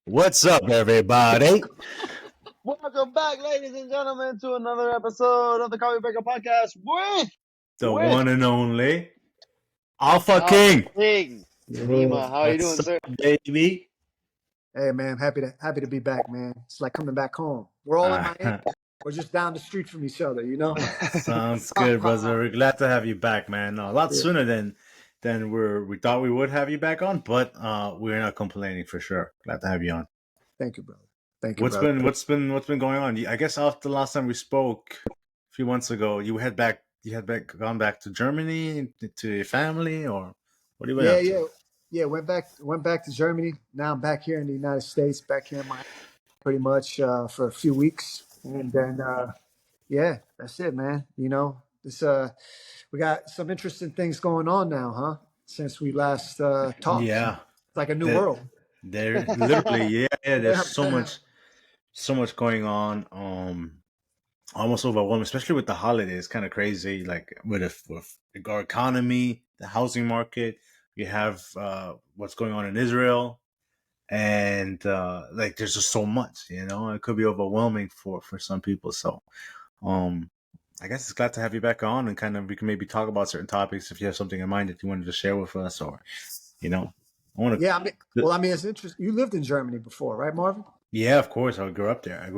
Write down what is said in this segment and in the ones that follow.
What's up, everybody? Welcome back, ladies and gentlemen, to another episode of the Breakup podcast The with one and only Alpha Alpha King. King. Nima, how are you doing, What's up, sir? baby? Hey man, happy to be back, man. It's like coming back home. We're all in Miami. We're just down the street from each other, you know. Sounds good, brother. We're glad to have you back, man. A lot Yeah. sooner than we thought we would have you back on, but we're not complaining for sure. Glad to have you on. Thank you, brother. Thank you, brother. What's been going on? I guess after the last time we spoke a few months ago, you had gone back to Germany to your family, or what have you been up to? Yeah. Went back to Germany. Now I'm back here in the United States, back here in Miami, pretty much for a few weeks, and then yeah, that's it, man. You know, this we got some interesting things going on now, huh? Since we last talked, Yeah, it's like a new that world. there literally, yeah. There's Yeah, so much going on. Almost overwhelming, especially with the holidays. Kind of crazy, like with our economy, the housing market. You have what's going on in Israel, and like there's just so much. It could be overwhelming for some people. So, um, I guess it's glad to have you back on, and kind of we can maybe talk about certain topics if you have something in mind that you wanted to share with us, or I want yeah. to. I mean, it's interesting. You lived in Germany before, right, Marvin? Yeah, of course. I grew up there. I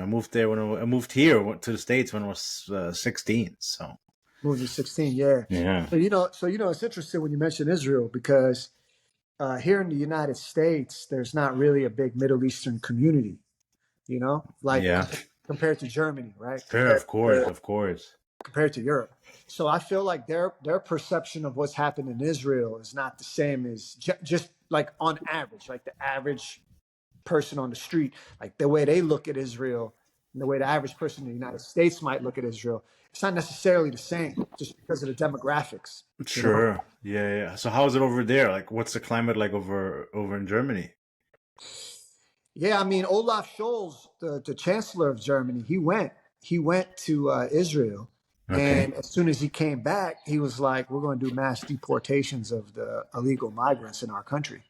moved there I moved here to the States when I was 16. So Moved to 16, yeah. yeah, So it's interesting when you mention Israel because here in the United States, there's not really a big Middle Eastern community, like yeah. compared to Germany, right? Sure, of course. Compared to Europe. So I feel like their perception of what's happened in Israel is not the same as just like on average, like the average person on the street, like the way they look at Israel and the way the average person in the United States might look at Israel, it's not necessarily the same just because of the demographics. Sure. Yeah. So how's it over there? Like, what's the climate like over in Germany? Yeah, I mean, Olaf Scholz, the chancellor of Germany, he went to Israel, Okay. and as soon as he came back, he was like, "We're going to do mass deportations of the illegal migrants in our country."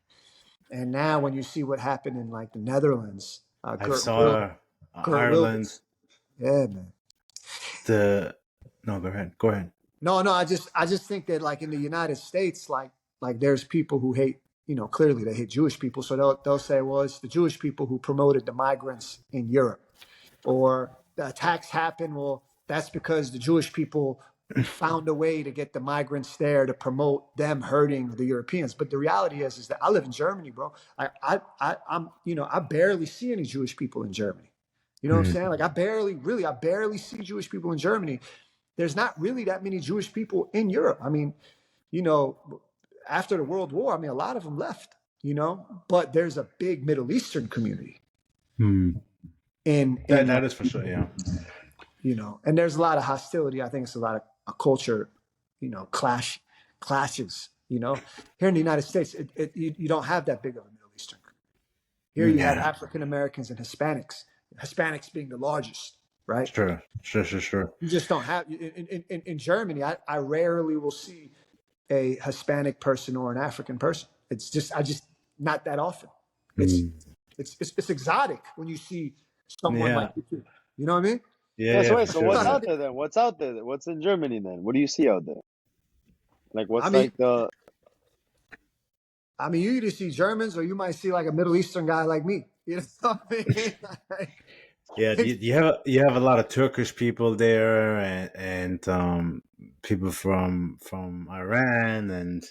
And now, when you see what happened in like the Netherlands, I saw Kurt Ireland. Wilders, yeah, man. The No, go ahead. Go ahead. No, I just think that like in the United States, like there's people who hate, clearly they hate Jewish people. So they'll say, well, it's the Jewish people who promoted the migrants in Europe, or the attacks happened. Well, that's because the Jewish people found a way to get the migrants there to promote them hurting the Europeans. But the reality is that I live in Germany, bro. I barely see any Jewish people in Germany. You know what I'm saying? Like I barely see Jewish people in Germany. There's not really that many Jewish people in Europe. I mean, you know, after the World War, I mean, a lot of them left, but there's a big Middle Eastern community Hmm. in That is for sure. Yeah. and there's a lot of hostility. I think it's a lot of a culture, clashes, here in the United States, you don't have that big of a Middle Eastern. Here you have Yeah. African Americans and Hispanics being the largest, right? Sure. You just don't have in Germany. I rarely will see a Hispanic person or an African person. I just not that often. It's Hmm. it's exotic when you see someone Yeah. like you. You know what I mean? Yeah. So For wait, so sure. what's Man. out there then? What's out there? What's in Germany then? What do you see out there? Like, I what's mean, like the? you either see Germans or you might see like a Middle Eastern guy like me. You know what I mean? Yeah, you have a lot of Turkish people there, and people from Iran, and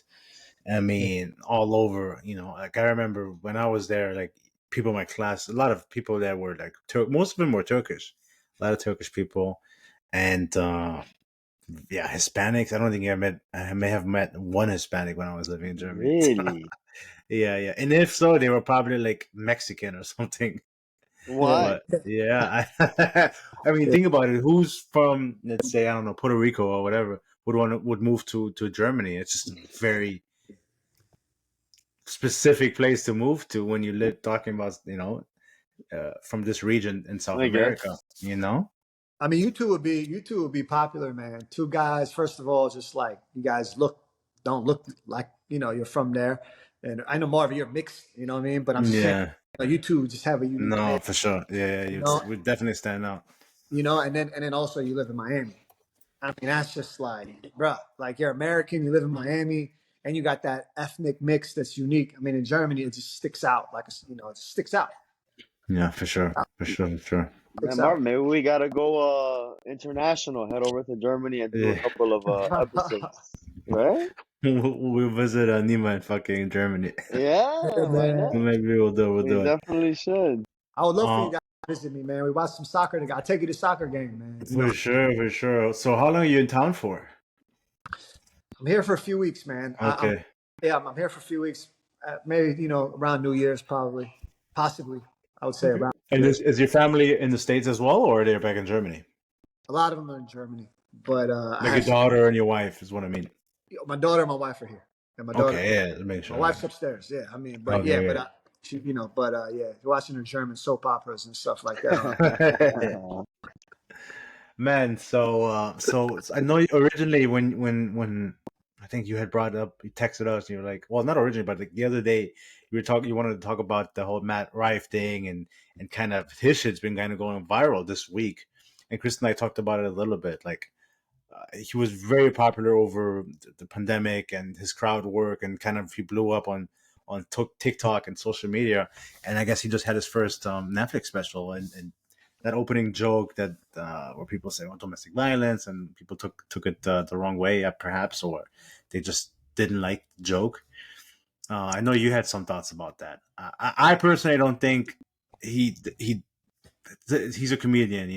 I mean all over. Like I remember when I was there, like people in my class, a lot of people that were like most of them were Turkish, a lot of Turkish people, and yeah, Hispanics. I don't think I may have met one Hispanic when I was living in Germany. Really? Yeah, and if so, they were probably like Mexican or something. Why? But yeah, I mean, think about it. Who's from, let's say, I don't know, Puerto Rico or whatever, would move to Germany? It's just a very specific place to move to when you live talking about from this region in South I guess. America. You know? I mean, you two would be popular, man. Two guys, first of all, just like you guys don't look like you're from there. And I know Marvin, you're mixed, you know what I mean? But I'm just saying, Yeah. You two just have a unique No, fit, for sure. Yeah, you you know. would definitely stand out. And then also you live in Miami. I mean, that's just like, bruh, like you're American, you live in Miami, and you got that ethnic mix that's unique. I mean, in Germany, it just sticks out, like it sticks out, Yeah, for sure, for sure, for sure. sticks Man, Marvin, out. maybe we gotta go international, head over to Germany and do a Yeah, couple of episodes, right? we'll visit Nima in fucking Germany. Yeah, Yeah, why man. not? Maybe we'll We do it. definitely should. I would love for you Uh, guys to visit me, man. We watch some soccer together. I'll take you to soccer game, man. for sure, for sure. So, how long are you in town for? I'm here for a few weeks, man. Okay. I'm here for a few weeks. Maybe around New Year's, probably, possibly. I would say Okay. around New And Year's. is your family in the States as well, or are they back in Germany? A lot of them are in Germany, but I Like your have daughter and your wife is what I mean. my daughter and my wife are here, and my daughter, Okay, yeah, make my sure. wife's upstairs. Yeah, I mean, but yeah, Okay, she, yeah, watching her German soap operas and stuff like that. okay. Man, so I know originally when I think you had brought up, you texted us, and you were like, well, not originally, but like the other day, you wanted to talk about the whole Matt Rife thing and kind of his shit's been kind of going viral this week, and Chris and I talked about it a little bit. Like he was very popular over the pandemic and his crowd work, and kind of he blew up on TikTok and social media, and I guess he just had his first Netflix special, and that opening joke that where people say, "Oh, domestic violence," and people took it the wrong way, perhaps, or they just didn't like the joke. I know you had some thoughts about that. I personally don't think he he's a comedian.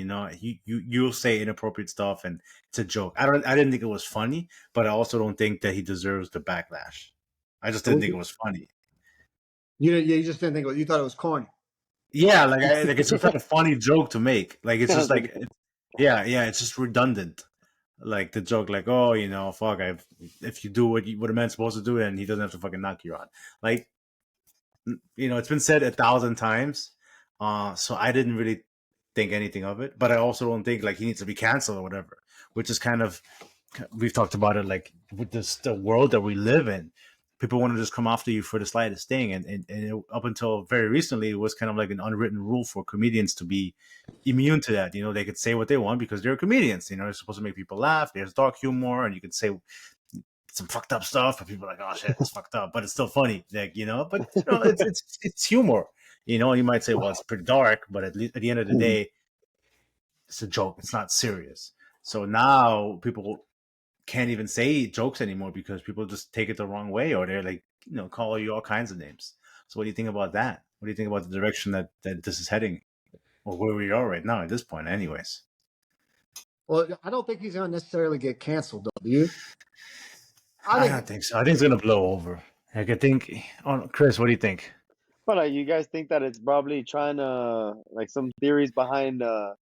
You'll say inappropriate stuff, and it's a joke. I didn't think it was funny, but I also don't think that he deserves the backlash. I just didn't think it was funny. You just didn't think you thought it was corny. Yeah, like it's just not a funny joke to make. Like it's just Like, like, yeah, it's just redundant. Like the joke, like, oh, fuck, if you do what a man's supposed to do, and he doesn't have to fucking knock you out. Like, it's been said 1,000 times. So I didn't really think anything of it, but I also don't think like he needs to be canceled or whatever. Which is kind of, we've talked about it, like with the world that we live in. People want to just come after you for the slightest thing, up until very recently, it was kind of like an unwritten rule for comedians to be immune to that. They could say what they want because they're comedians. They're supposed to make people laugh. There's dark humor, and you could say some fucked up stuff, but people are like, oh shit, it's fucked up, but it's still funny. Like, but it's humor. You might say, well, it's pretty dark, but at least at the end of the day, it's a joke. It's not serious. So now people can't even say jokes anymore because people just take it the wrong way, or they're like, call you all kinds of names. So what do you think about that? What do you think about the direction that this is heading, or where we are right now at this point, anyways? Well, I don't think he's going to necessarily get canceled, though. Do you? I don't think so. I think it's gonna blow over. Like, I think. Oh, Chris, what do you think? but you guys think that it's probably trying to like some theories behind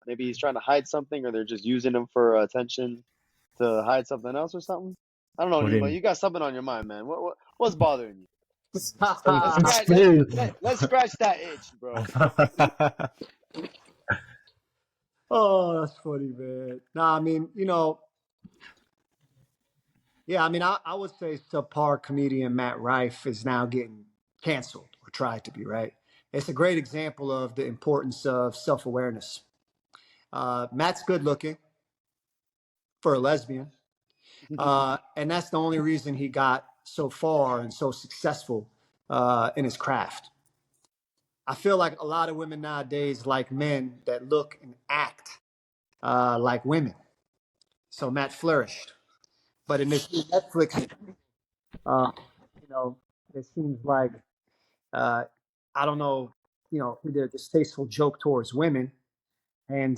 maybe he's trying to hide something or they're just using him for attention to hide something else or something? I don't know, What do you Nima. mean? You got something on your mind, man. What's bothering you? Let's It's scratch pretty- let's scratch that itch, bro. Oh, that's funny, man. Nah, I mean, yeah, I mean, I would say subpar comedian Matt Rife is now getting canceled or tried to be, right? It's a great example of the importance of self awareness. Matt's good looking for a lesbian. And that's the only reason he got so far and so successful in his craft. I feel like a lot of women nowadays like men that look and act like women. So Matt flourished. But in this new Netflix, uh, you know, it seems like uh, I don't know, he did a distasteful joke towards women, and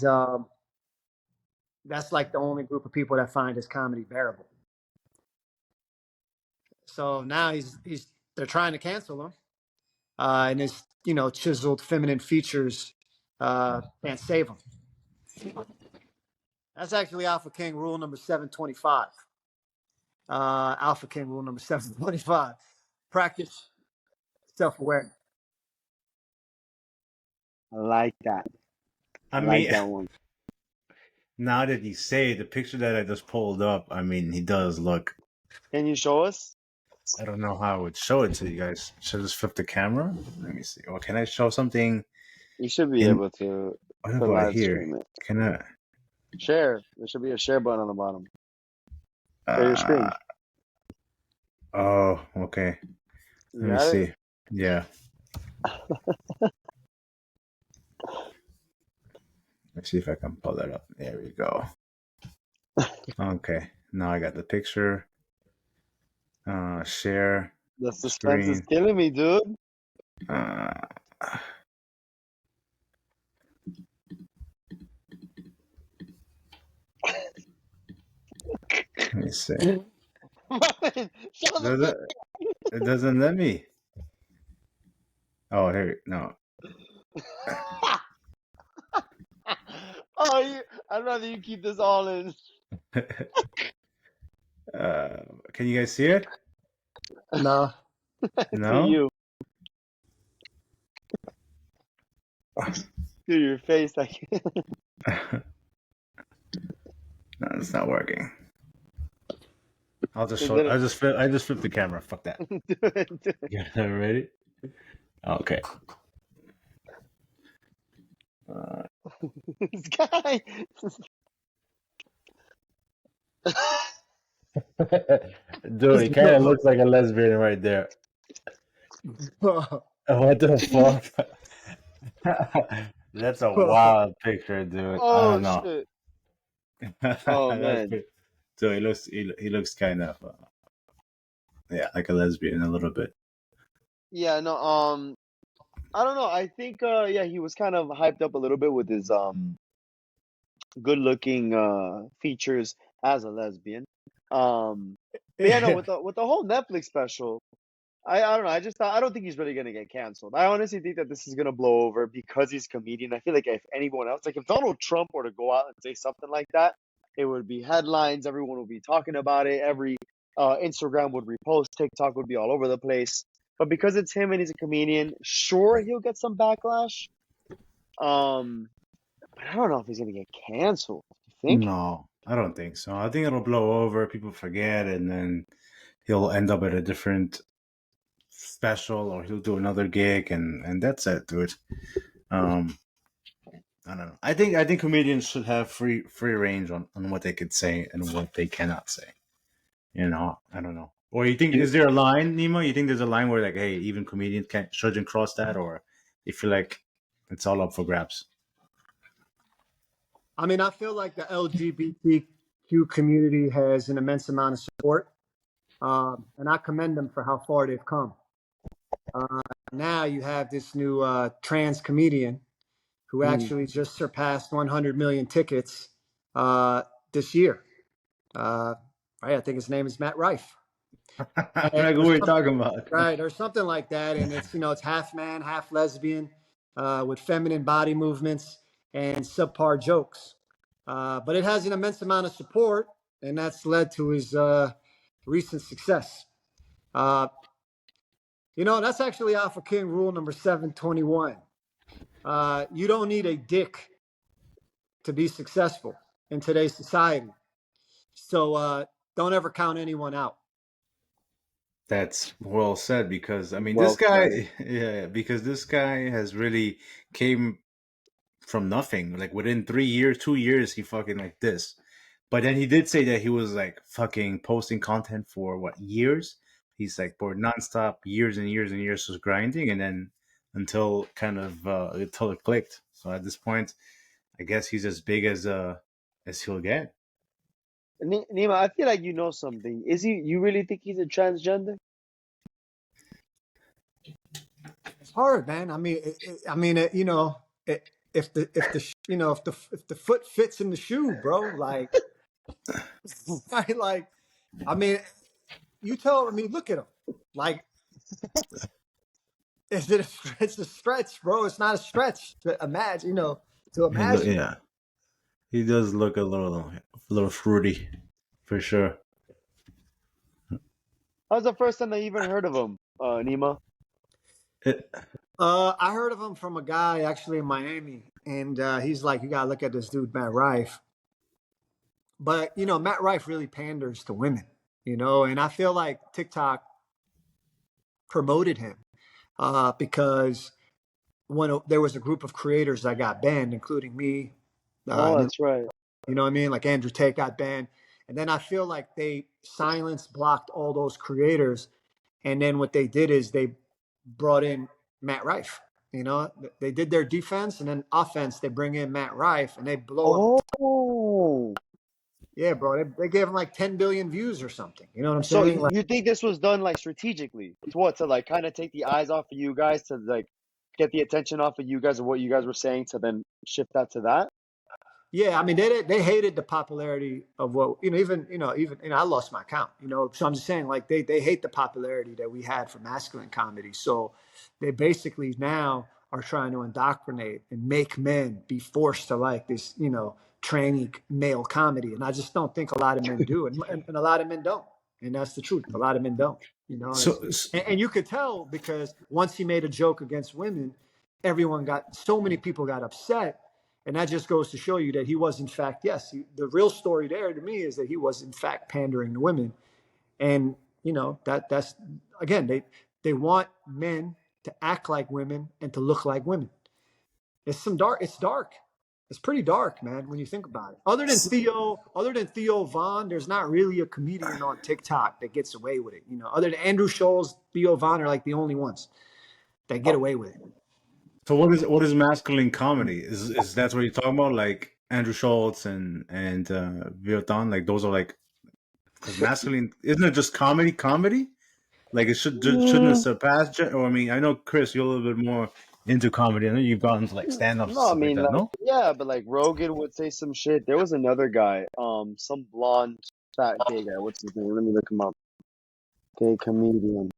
that's like the only group of people that find his comedy bearable. So now they're trying to cancel him, and his chiseled feminine features can't save him. That's actually Alpha King rule number 725. Alpha King rule number 725. Practice self awareness. I like that. I I like mean, that one. now that you say it, the picture that I just pulled up, I mean, he does look. Can you show us? I don't know how I would show it to you guys. Should I just flip the camera? Let me see. Or can I show something You should be in able to what about live here? stream it. Can I Share. There should be a share button on the bottom. Share your uh screen. oh okay. You Let me got it? see. Yeah. Let's see if I can pull that up. There we go. Okay. Now I got the picture. Share The suspense is screen. killing me, dude. Uh let me see. Show the Does it, it doesn't let me. Oh, here. No. Oh, I'd rather you keep this all in. Can you guys see it? No. To No. you. Dude, your face like No, it's not working. I'll just is show. it I just flip the camera. Fuck that. do it. Yeah, ready? Okay. This guy. Dude, he kind of looks like a lesbian right there. What the fuck? That's a wild picture, dude. I Oh don't know. shit. Oh man. So he looks kind of yeah, like a lesbian a little bit. Yeah, no, I don't know. I think yeah, he was kind of hyped up a little bit with his good looking features as a lesbian. But yeah, no, Yeah. with the whole Netflix special, I don't know. I just thought I don't think he's really gonna get canceled. I honestly think that this is gonna blow over because he's a comedian. I feel like if anyone else, like if Donald Trump were to go out and say something like that, it would be headlines. Everyone would be talking about it. Every Instagram would repost. TikTok would be all over the place. But because it's him and he's a comedian, sure he'll get some backlash. Um, but I don't know if he's gonna get canceled. You think? No, I don't think so. I think it'll blow over. People forget, and then he'll end up at a different special, or he'll do another gig, and that's it, dude. Um, I don't know. I think comedians should have free range on what they could say and what they cannot say. You know, I don't know. Or you think is there a line, Nima? You think there's a line where like, hey, even comedians can't shouldn't cross that, or you feel like it's all up for grabs? I mean, I feel like the LGBTQ community has an immense amount of support, and I commend them for how far they've come. Now you have this new trans comedian who Mm. actually just surpassed 100 million tickets uh, this year. Right, I think his name is Matt Rife. And Like what we're talking about. right, or something like that. And it's half man, half lesbian, with feminine body movements and subpar jokes. But it has an immense amount of support, and that's led to his recent success. That's actually Alpha King rule number 721. You don't need a dick to be successful in today's society. So don't ever count anyone out. That's well said because I mean this Well said. guy, yeah, because this guy has really came from nothing. Like within 3 years, 2 years, he fucking like this. But then he did say that he was like fucking posting content for what years? He's like for nonstop years and years and years was grinding, and then until kind of until it clicked. So at this point, I guess he's as big as he'll get. Nima, I feel like you know something. Is he? You really think he's a transgender? It's hard, man. I mean, if the foot fits in the shoe, bro, like, right, like, I mean, look at him. Like, is it it's a stretch, bro? It's not a stretch to imagine, to imagine. Yeah, he does look a little fruity, for sure. That was the first time I even heard of him, Nima. It, I heard of him from a guy actually in Miami, and he's like, you gotta look at this dude, Matt Rife. But Matt Rife really panders to women, and I feel like TikTok promoted him because when there was a group of creators that got banned, including me, Oh, and that's right. you know what I mean? Like Andrew Tate got banned. And then I feel like they silenced, blocked all those creators. And then what they did is they brought in Matt Rife. You know, they did their defense and then offense, they bring in Matt Rife and they blow up. Oh, Yeah, bro. They gave him like 10 billion views or something. You know what I'm so saying? Like, you think this was done like strategically? To what? To like kind of take the eyes off of you guys, to like get the attention off of you guys of what you guys were saying, to then shift that to that? yeah, I mean they hated the popularity of what even I lost my count, so I'm just saying like they hate the popularity that we had for masculine comedy, so they basically now are trying to indoctrinate and make men be forced to like this tranny male comedy, and I just don't think a lot of men do, and a lot of men don't, and that's the truth. A lot of men don't, So, and you could tell because once he made a joke against women, so many people got upset. And that just goes to show you that he was, in fact, yes. The real story there to me is that he was, in fact, pandering to women, and that's again they want men to act like women and to look like women. It's dark. It's pretty dark, man, when you think about it. Other than Theo Von, there's not really a comedian on TikTok that gets away with it. Other than Andrew Scholes, Theo Von are like the only ones that get away with it. so what is masculine comedy? Is that what you're talking about? Like Andrew Schultz and Vilton, like those are like, because masculine isn't it just comedy? Like it shouldn't have Mm, surpassed. Or I mean, I know Chris, you're a little bit more into comedy. I know you've gotten to like stand ups and no, I stuff like mean that. like No, yeah, but like Rogan would say some shit. There was another guy, some blonde fat gay guy. What's his name? Let me look him up. Gay comedian.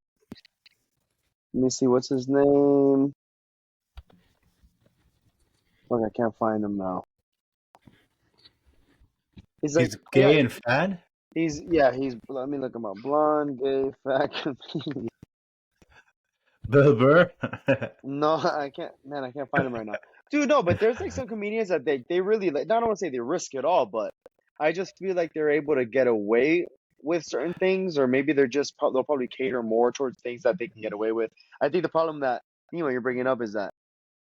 Let me see what's his name. Look, I can't find him now. He's like, he's yeah, gay and fat. he's. Let me look him up. Blonde, gay, fat comedian. Bill Burr. No, I can't. Man, I can't find him right now, dude. No, but there's like some comedians that they really like. I don't want to say they risk it all, but I just feel like they're able to get away with certain things, or maybe they'll probably cater more towards things that they can get away with. I think the problem that you're bringing up is that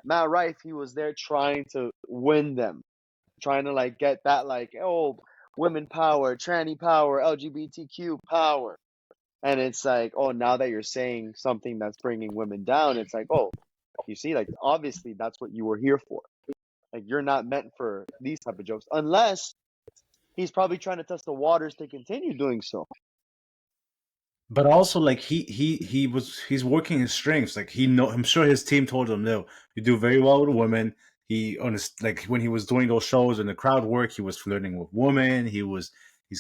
Matt Rife, he was there trying to win them, trying to like get that like, oh, women power, tranny power, LGBTQ power. And it's like, oh, now that you're saying something that's bringing women down, it's like, oh, you see, like obviously that's what you were here for. Like you're not meant for these type of jokes, unless he's probably trying to test the waters to continue doing so. But also, like he's working his strengths. Like I'm sure his team told him, no, you do very well with women. He on his, like when he was doing those shows and the crowd work, he was flirting with women. He's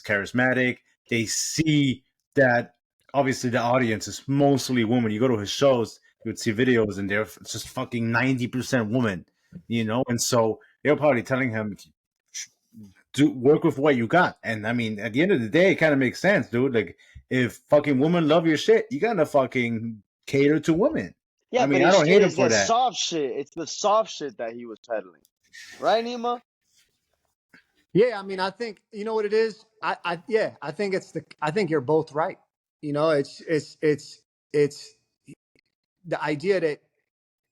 charismatic. They see that obviously the audience is mostly women. You go to his shows, you would see videos, and they're just fucking 90% women. And so they're probably telling him, do work with what you got. And I mean, at the end of the day, it kind of makes sense, dude. Like, if fucking women love your shit, you gotta fucking cater to women. Yeah, I but mean, I his don't shit hate him is for the that. soft shit. It's the soft shit that he was peddling, right, Nima? Yeah, I mean, I think you know what it is. I think you're both right. It's the idea that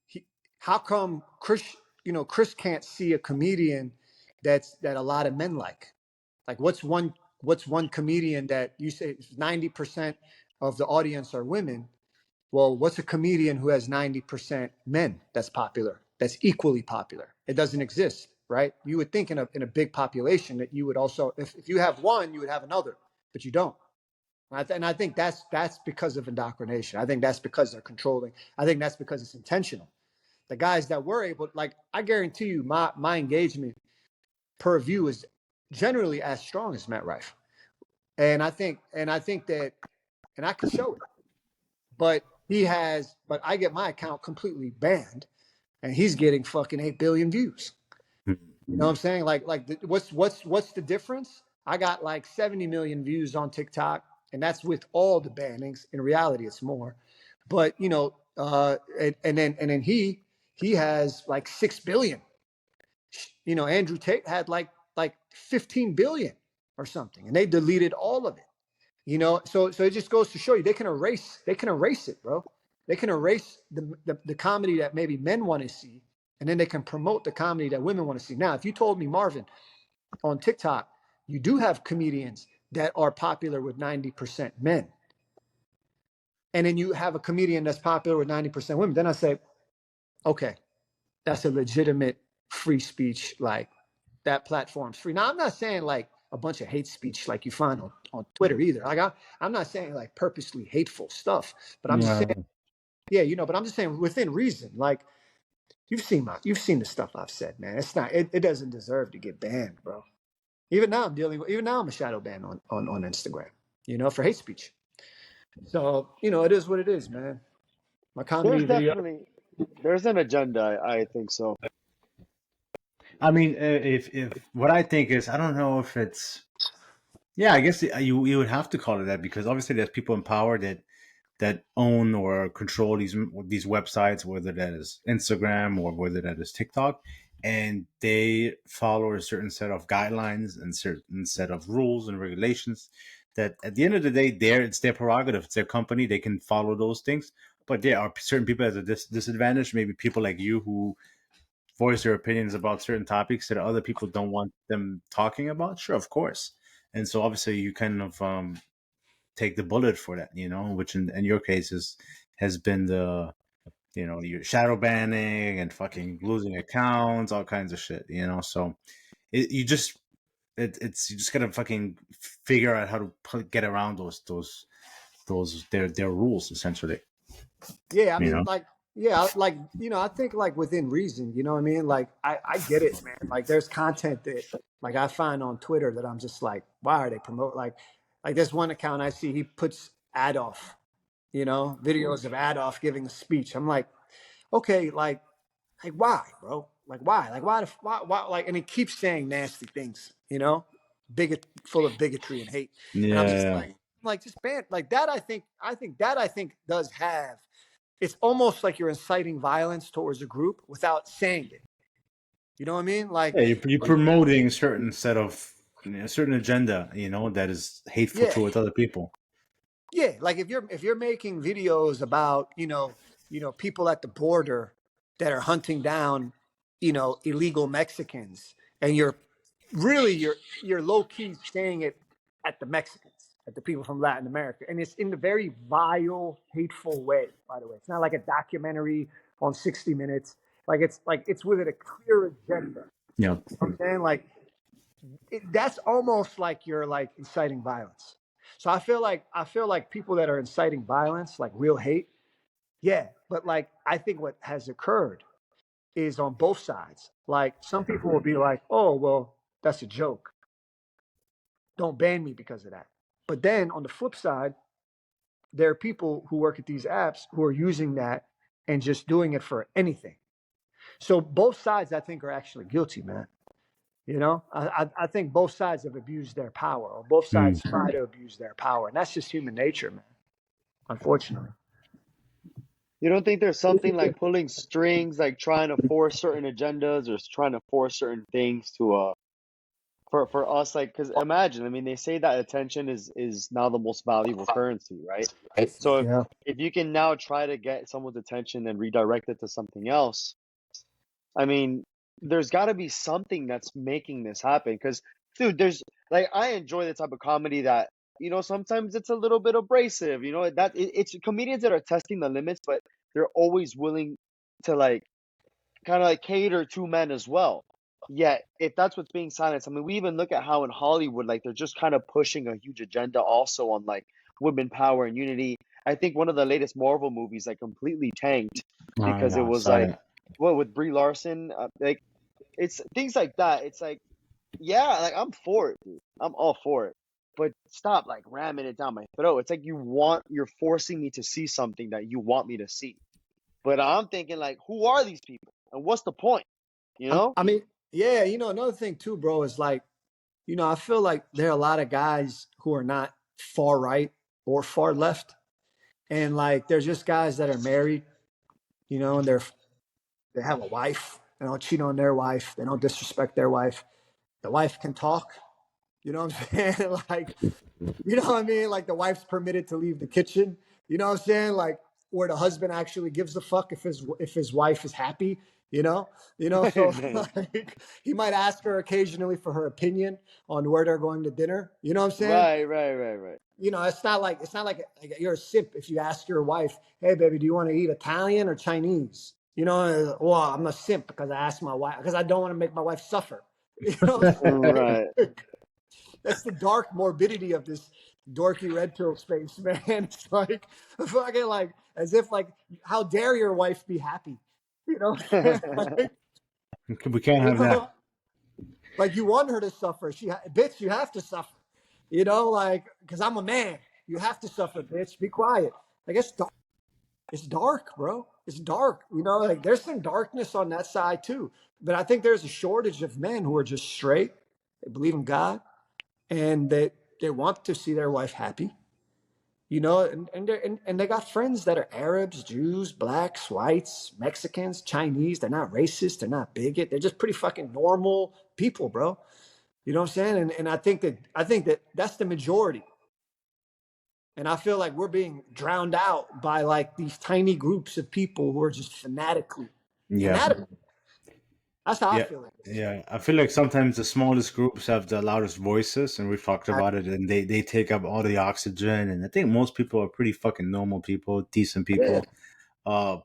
he, how come Chris can't see a comedian that a lot of men like. Like, what's one comedian that you say 90% of the audience are women? Well, what's a comedian who has 90% men that's popular, that's equally popular? It doesn't exist, right? You would think in a big population that you would also, if you have one, you would have another, but you don't. And I think that's because of indoctrination. I think that's because they're controlling. I think that's because it's intentional. The guys that were able, like, I guarantee you, my engagement per view is generally as strong as Matt Rife. And I think that, and I can show it. But I get my account completely banned, and he's getting fucking 8 billion views. You know what I'm saying? What's the difference? I got like 70 million views on TikTok, and that's with all the bannings. In reality, it's more. But and then he has like 6 billion. Andrew Tate had like 15 billion or something, and they deleted all of it. So it just goes to show you they can erase it, bro. They can erase the comedy that maybe men want to see, and then they can promote the comedy that women want to see. Now, if you told me, Marvin, on TikTok, you do have comedians that are popular with 90% men, and then you have a comedian that's popular with 90% women, then I say, okay, that's a legitimate free speech. Like that platform's free. Now, I'm not saying like a bunch of hate speech like you find on Twitter either. Like I'm not saying like purposely hateful stuff, but I'm just saying, Right. yeah, but I'm just saying within reason. Like you've seen the stuff I've said, man. It's not, it doesn't deserve to get banned, bro. Even now I'm a shadow ban on Instagram, for hate speech. So, it is what it is, man. My There's comedy video. definitely there's an agenda. I think so. I mean, if what I think is, I don't know if it's, yeah, I guess you would have to call it that, because obviously there's people in power that own or control these websites, whether that is Instagram or whether that is TikTok, and they follow a certain set of guidelines and certain set of rules and regulations. That at the end of the day, it's their prerogative, it's their company, they can follow those things. But there are certain people at a disadvantage, maybe people like you who voice their opinions about certain topics that other people don't want them talking about. Sure, of course. And so obviously you kind of take the bullet for that, which in your case has been the, your shadow banning and fucking losing accounts, all kinds of shit, So you just gotta fucking figure out how to get around those their rules essentially, Yeah, I you mean, know. like, yeah, like, I think like within reason, you know what I mean? Like, I get it, man. Like, there's content that like I find on Twitter that I'm just like, why are they promote like there's one account I see, he puts Adolf, videos of Adolf giving a speech. I'm like, okay, like why, bro? Like why? Like why like, and he keeps saying nasty things, full of bigotry and hate. And I'm just Yeah. like just ban like that. I think does have, it's almost like you're inciting violence towards a group without saying it. You know what I mean? Yeah, you're promoting certain set of, certain agenda, that is hateful Yeah, towards other people. yeah. Like if you're making videos about people at the border that are hunting down illegal Mexicans, and you're low key saying it at the Mexicans, at the people from Latin America, and it's in the very vile, hateful way. By the way, it's not like a documentary on 60 Minutes. It's with a clear agenda. Yeah. You know what I'm saying? Like that's almost like you're like inciting violence. So I feel like people that are inciting violence, like real hate, yeah. But like I think what has occurred is on both sides. Like some people will be like, "Oh, well, that's a joke. Don't ban me because of that." But then on the flip side, there are people who work at these apps who are using that and just doing it for anything. So both sides, I think, are actually guilty, man. I think both sides have abused their power, or both Mm. sides try to abuse their power, and that's just human nature, man. Unfortunately. You don't think there's something like pulling strings, like trying to force certain agendas or trying to force certain things to for us, like, because imagine, I mean, they say that attention is now the most valuable currency, right? So Yeah. if you can now try to get someone's attention and redirect it to something else, I mean, there's got to be something that's making this happen. Because, dude, there's like I enjoy the type of comedy that sometimes it's a little bit abrasive. It's comedians that are testing the limits, but they're always willing to like kind of like cater to men as well. Yet, if that's what's being silenced, I mean, we even look at how in Hollywood, like they're just kind of pushing a huge agenda also on like women power and unity. I think one of the latest Marvel movies like completely tanked Oh because it yeah, I was saw like, that. well, with Brie Larson, like it's things like that. It's like, yeah, like I'm for it, dude. I'm all for it. But stop like ramming it down my throat. It's like you're forcing me to see something that you want me to see. But I'm thinking like, who are these people? And what's the point? You know? I mean, yeah, another thing too, bro, is like, I feel like there are a lot of guys who are not far right or far left. And like there's just guys that are married, and they have a wife. They don't cheat on their wife. They don't disrespect their wife. The wife can talk. You know what I'm saying? Like, you know what I mean? Like the wife's permitted to leave the kitchen. You know what I'm saying? Like where the husband actually gives a fuck if his wife is happy. You know, so like, he might ask her occasionally for her opinion on where they're going to dinner. You know what I'm saying? Right. It's not like you're a simp if you ask your wife, "Hey, baby, do you want to eat Italian or Chinese?" Well, I'm a simp because I asked my wife because I don't want to make my wife suffer. You know, Right. that's the dark morbidity of this dorky red pill space, man. It's like fucking like as if like, how dare your wife be happy? You know, like, We can't you have know, that. like you want her to suffer. Bitch, you have to suffer. Like because I'm a man. You have to suffer, bitch. Be quiet. I guess it's dark, bro. It's dark. Like there's some darkness on that side too. But I think there's a shortage of men who are just straight. They believe in God and they want to see their wife happy. And they got friends that are Arabs, Jews, blacks, whites, Mexicans, Chinese. They're not racist. They're not bigot. They're just pretty fucking normal people, bro. You know what I'm saying? And I think that that's the majority. And I feel like we're being drowned out by like these tiny groups of people who are just Yeah. fanatic. That's how I Yeah. feel like this. Yeah. I feel like sometimes the smallest groups have the loudest voices, and we've talked I, about it, and they take up all the oxygen. And I think most people are pretty fucking normal people, decent yeah, people.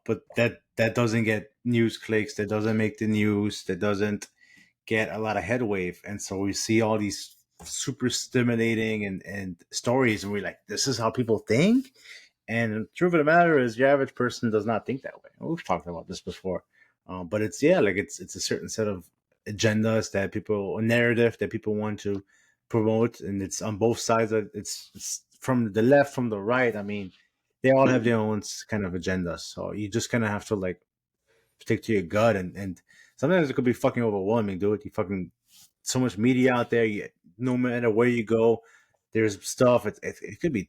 But that doesn't get news clicks, that doesn't make the news, that doesn't get a lot of headway. And so we see all these super stimulating and stories, and we're like, this is how people think. And the truth of the matter is, your average person does not think that way. We've talked about this before, but it's like it's a certain set of agendas that people, a narrative that people want to promote, and it's on both sides. It's from the left, from the right. I mean, they all have their own kind of agendas. So you just kind of have to like stick to your gut, and sometimes it could be fucking overwhelming, dude. You fucking so much media out there. No matter where you go, there's stuff. It could be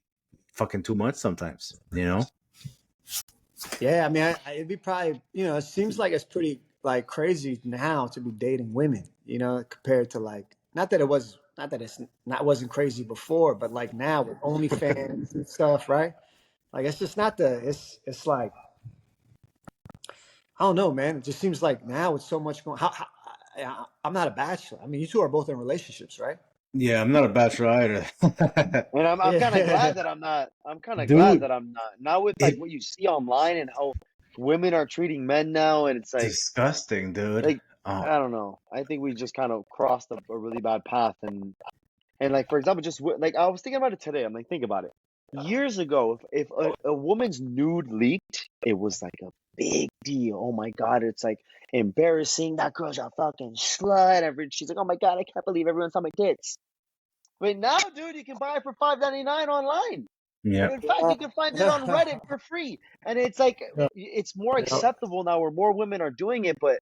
fucking too much sometimes. yeah. I mean, it'd be probably it seems like it's pretty like crazy now to be dating women. Compared to like not that it's not wasn't crazy before, but like now with OnlyFans and stuff, right? Like it's just not it's like I don't know, man. It just seems like now with so much going. I'm not a bachelor. I mean, you two are both in relationships, right? Yeah, I'm not a bachelor either. And I'm kind of glad Yeah, that I'm not. I'm kind of glad Dude, that I'm not. Now with like it what you see online and how women are treating men now, and it's disgusting, dude. like I don't know. I think we just kind of crossed a really bad path, and like for example, just like I was thinking about it today. I'm like, think about it. Years ago, if a woman's nude leaked, it was like a big deal. Oh my God, it's like embarrassing. That girl's a fucking slut. She's like, oh my God, I can't believe everyone saw my tits. But now, dude, you can buy it for $5.99 online. Yeah. And in fact, you can find it on Reddit for free. And it's like it's more yeah, acceptable now where more women are doing it. But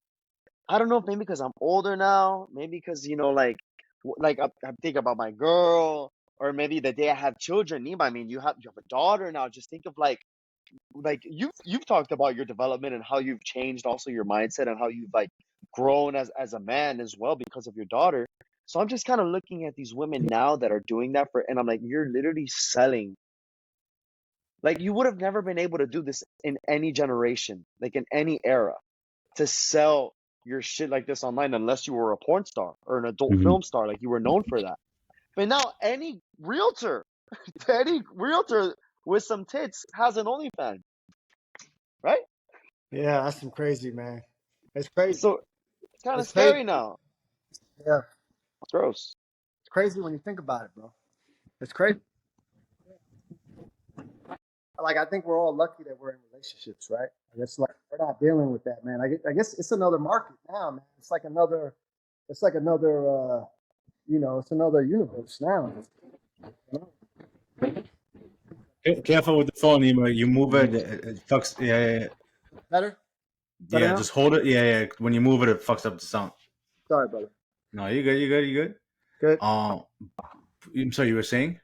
I don't know if maybe because I'm older now, maybe because I think about my girl, or maybe the day I have children. Nima, I mean, you have a daughter now. Just think of like you've talked about your development and how you've changed also your mindset and how you've like grown as a man as well because of your daughter. So I'm just kind of looking at these women now that are doing that and I'm like, you're literally selling. Like you would have never been able to do this in any generation, like in any era, to sell your shit like this online unless you were a porn star or an adult Mhm. film star, like you were known for that. But now any realtor with some tits has an OnlyFans, right? yeah. That's some crazy, man. It's crazy. So it's kind of It's crazy. scary now. Yeah, It's gross. it's crazy when you think about it, bro. It's crazy. Like I think we're all lucky that we're in relationships, right? I guess like we're not dealing with that, man. I guess it's another market now, man. It's like another, it's another universe now. You know? Careful with the phone, Nima. You move it, it fucks. Yeah. Better, better Yeah. now. Just hold it. Yeah. When you move it, it fucks up the sound. Sorry, brother. No, you good. You good. You good. Good. Um, I'm sorry. You were saying?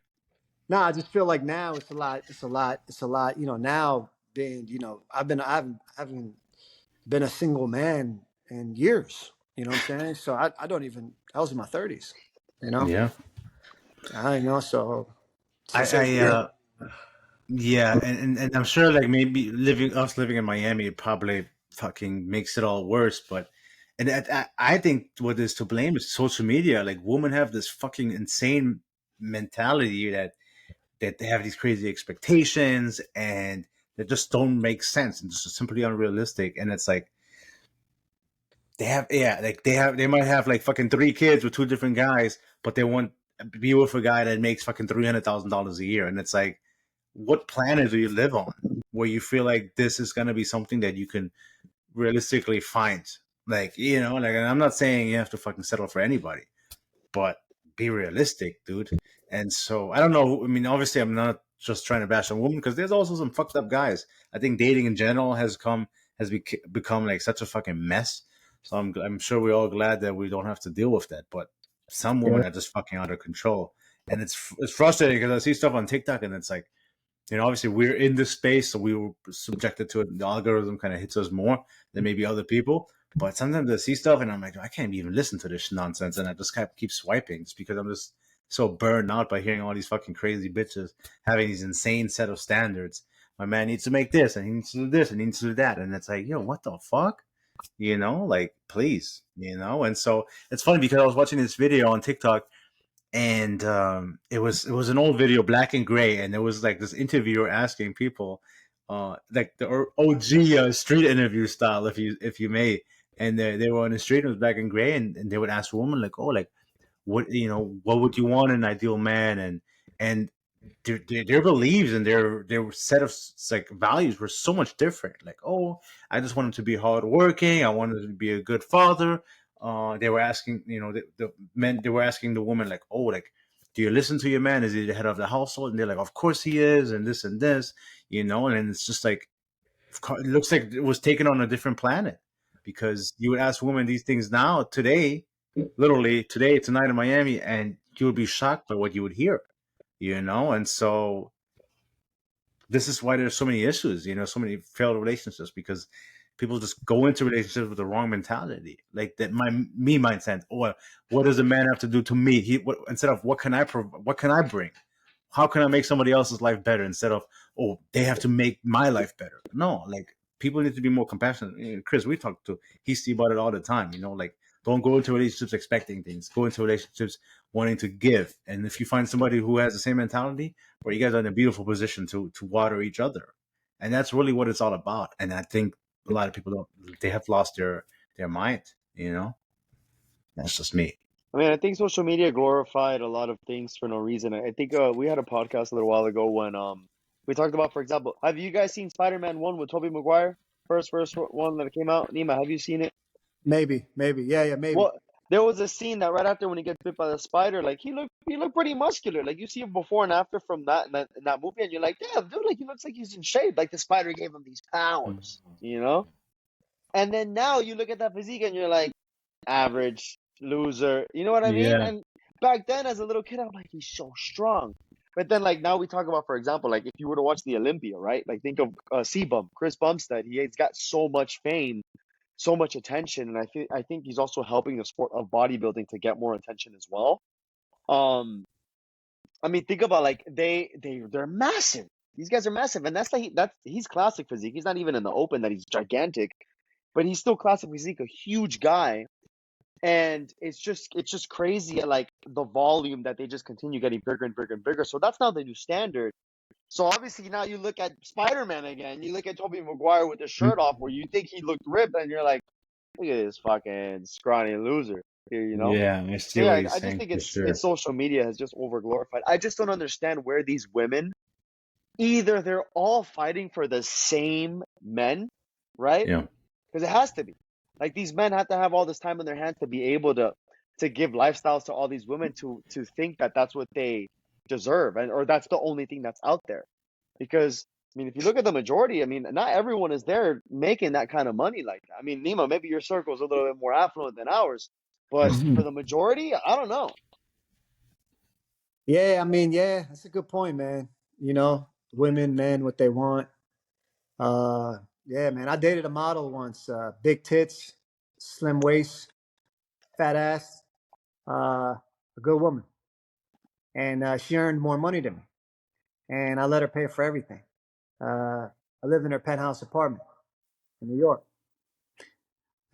No, I just feel like now it's a lot. It's a lot. It's a lot. Now being, I haven't been a single man in years. You know what I'm saying? So I don't even. I was in my 30s. You know, Yeah. I know. So I since I yeah. Yeah, and I'm sure like maybe living in Miami probably fucking makes it all worse. But and I think what is to blame is social media. Like women have this fucking insane mentality that they have these crazy expectations and that just don't make sense and just simply unrealistic. And it's like they might have like fucking 3 kids with 2 different guys, but they want to be with a guy that makes fucking $300,000 a year. And it's like, what planet do you live on where you feel like this is going to be something that you can realistically find? Like, like, and I'm not saying you have to fucking settle for anybody, but be realistic, dude. And so I don't know. I mean, obviously, I'm not just trying to bash on women because there's also some fucked up guys. I think dating in general become like such a fucking mess. So I'm sure we're all glad that we don't have to deal with that. But some Yeah. women are just fucking out of control, and it's frustrating because I see stuff on TikTok and it's like, obviously we're in this space, so we were subjected to it. The algorithm kind of hits us more than maybe other people. But sometimes I see stuff and I'm like, I can't even listen to this nonsense. And I just kind of keep swiping just because I'm just so burned out by hearing all these fucking crazy bitches having these insane set of standards. My man needs to make this and he needs to do this and he needs to do that. And it's like, what the fuck? Like, please, And so it's funny because I was watching this video on TikTok and it was an old video, black and gray, and there was like this interviewer asking people, like the OG street interview style, if you may, and they were on the street, it was black and gray, and they would ask a woman like, oh, like what would you want in an ideal man, and their beliefs and their set of like values were so much different. Like, oh, I just want him to be hardworking. I wanted him to be a good father. They were asking, the men. They were asking the woman, like, oh, like, do you listen to your man? Is he the head of the household? And they're like, of course he is, and this and this, And it's just like it looks like it was taken on a different planet because you would ask women these things now, today, literally today, tonight in Miami, and you would be shocked by what you would hear, And so this is why there's so many issues, so many failed relationships because people just go into relationships with the wrong mentality, like that me mindset. Or what does a man have to do to me? Instead of what can I bring? How can I make somebody else's life better instead of, oh, they have to make my life better? No, like people need to be more compassionate. Chris, we talk to Heasty about it all the time. Like don't go into relationships expecting things. Go into relationships wanting to give. And if you find somebody who has the same mentality, where you guys are in a beautiful position to water each other, and that's really what it's all about. And I think a lot of people they have lost their mind. That's just me. I mean, I think social media glorified a lot of things for no reason. I think we had a podcast a little while ago when we talked about, for example, have you guys seen Spider-Man 1 with Tobey Maguire? First one that came out. Nima, have you seen it? Maybe, yeah, maybe. Well, there was a scene that right after when he gets bit by the spider, like he looked pretty muscular. Like you see him before and after from that movie, and you're like, damn, dude, like he looks like he's in shape. Like the spider gave him these powers, you know? And then now you look at that physique and you're like, average, loser. You know what I mean? Yeah. And back then, as a little kid, I'm like, he's so strong. But then, like now, we talk about, for example, like if you were to watch the Olympia, right? Like think of C-Bum, Chris Bumstead. He's got so much fame, so much attention, and I think he's also helping the sport of bodybuilding to get more attention as well. Um, I mean, think about like they're massive. These guys are massive, and he's classic physique. He's not even in the open that he's gigantic, but he's still classic physique, a huge guy. And it's just crazy like the volume that they just continue getting bigger and bigger and bigger. So that's now the new standard. So obviously now you look at Spider-Man again, you look at Tobey Maguire with his shirt off where you think he looked ripped and you're like, look at this fucking scrawny loser here. Yeah, I So see what yeah, you're I just saying think for it's sure. social media has just over glorified. I just don't understand where these women, either they're all fighting for the same men, right? Yeah. Because it has to be. Like these men have to have all this time in their hands to be able to give lifestyles to all these women to think that that's what they deserve and or that's the only thing that's out there. Because I mean, if you look at the majority, I mean, not everyone is there making that kind of money like that. I mean, Nima, maybe your circle is a little bit more affluent than ours, but for the majority, I don't know. Yeah, I mean, yeah, that's a good point, man. Women, men, what they want. Yeah, man. I dated a model once, big tits, slim waist, fat ass, a good woman, and she earned more money than me. and I let her pay for everything. I lived in her penthouse apartment in New York.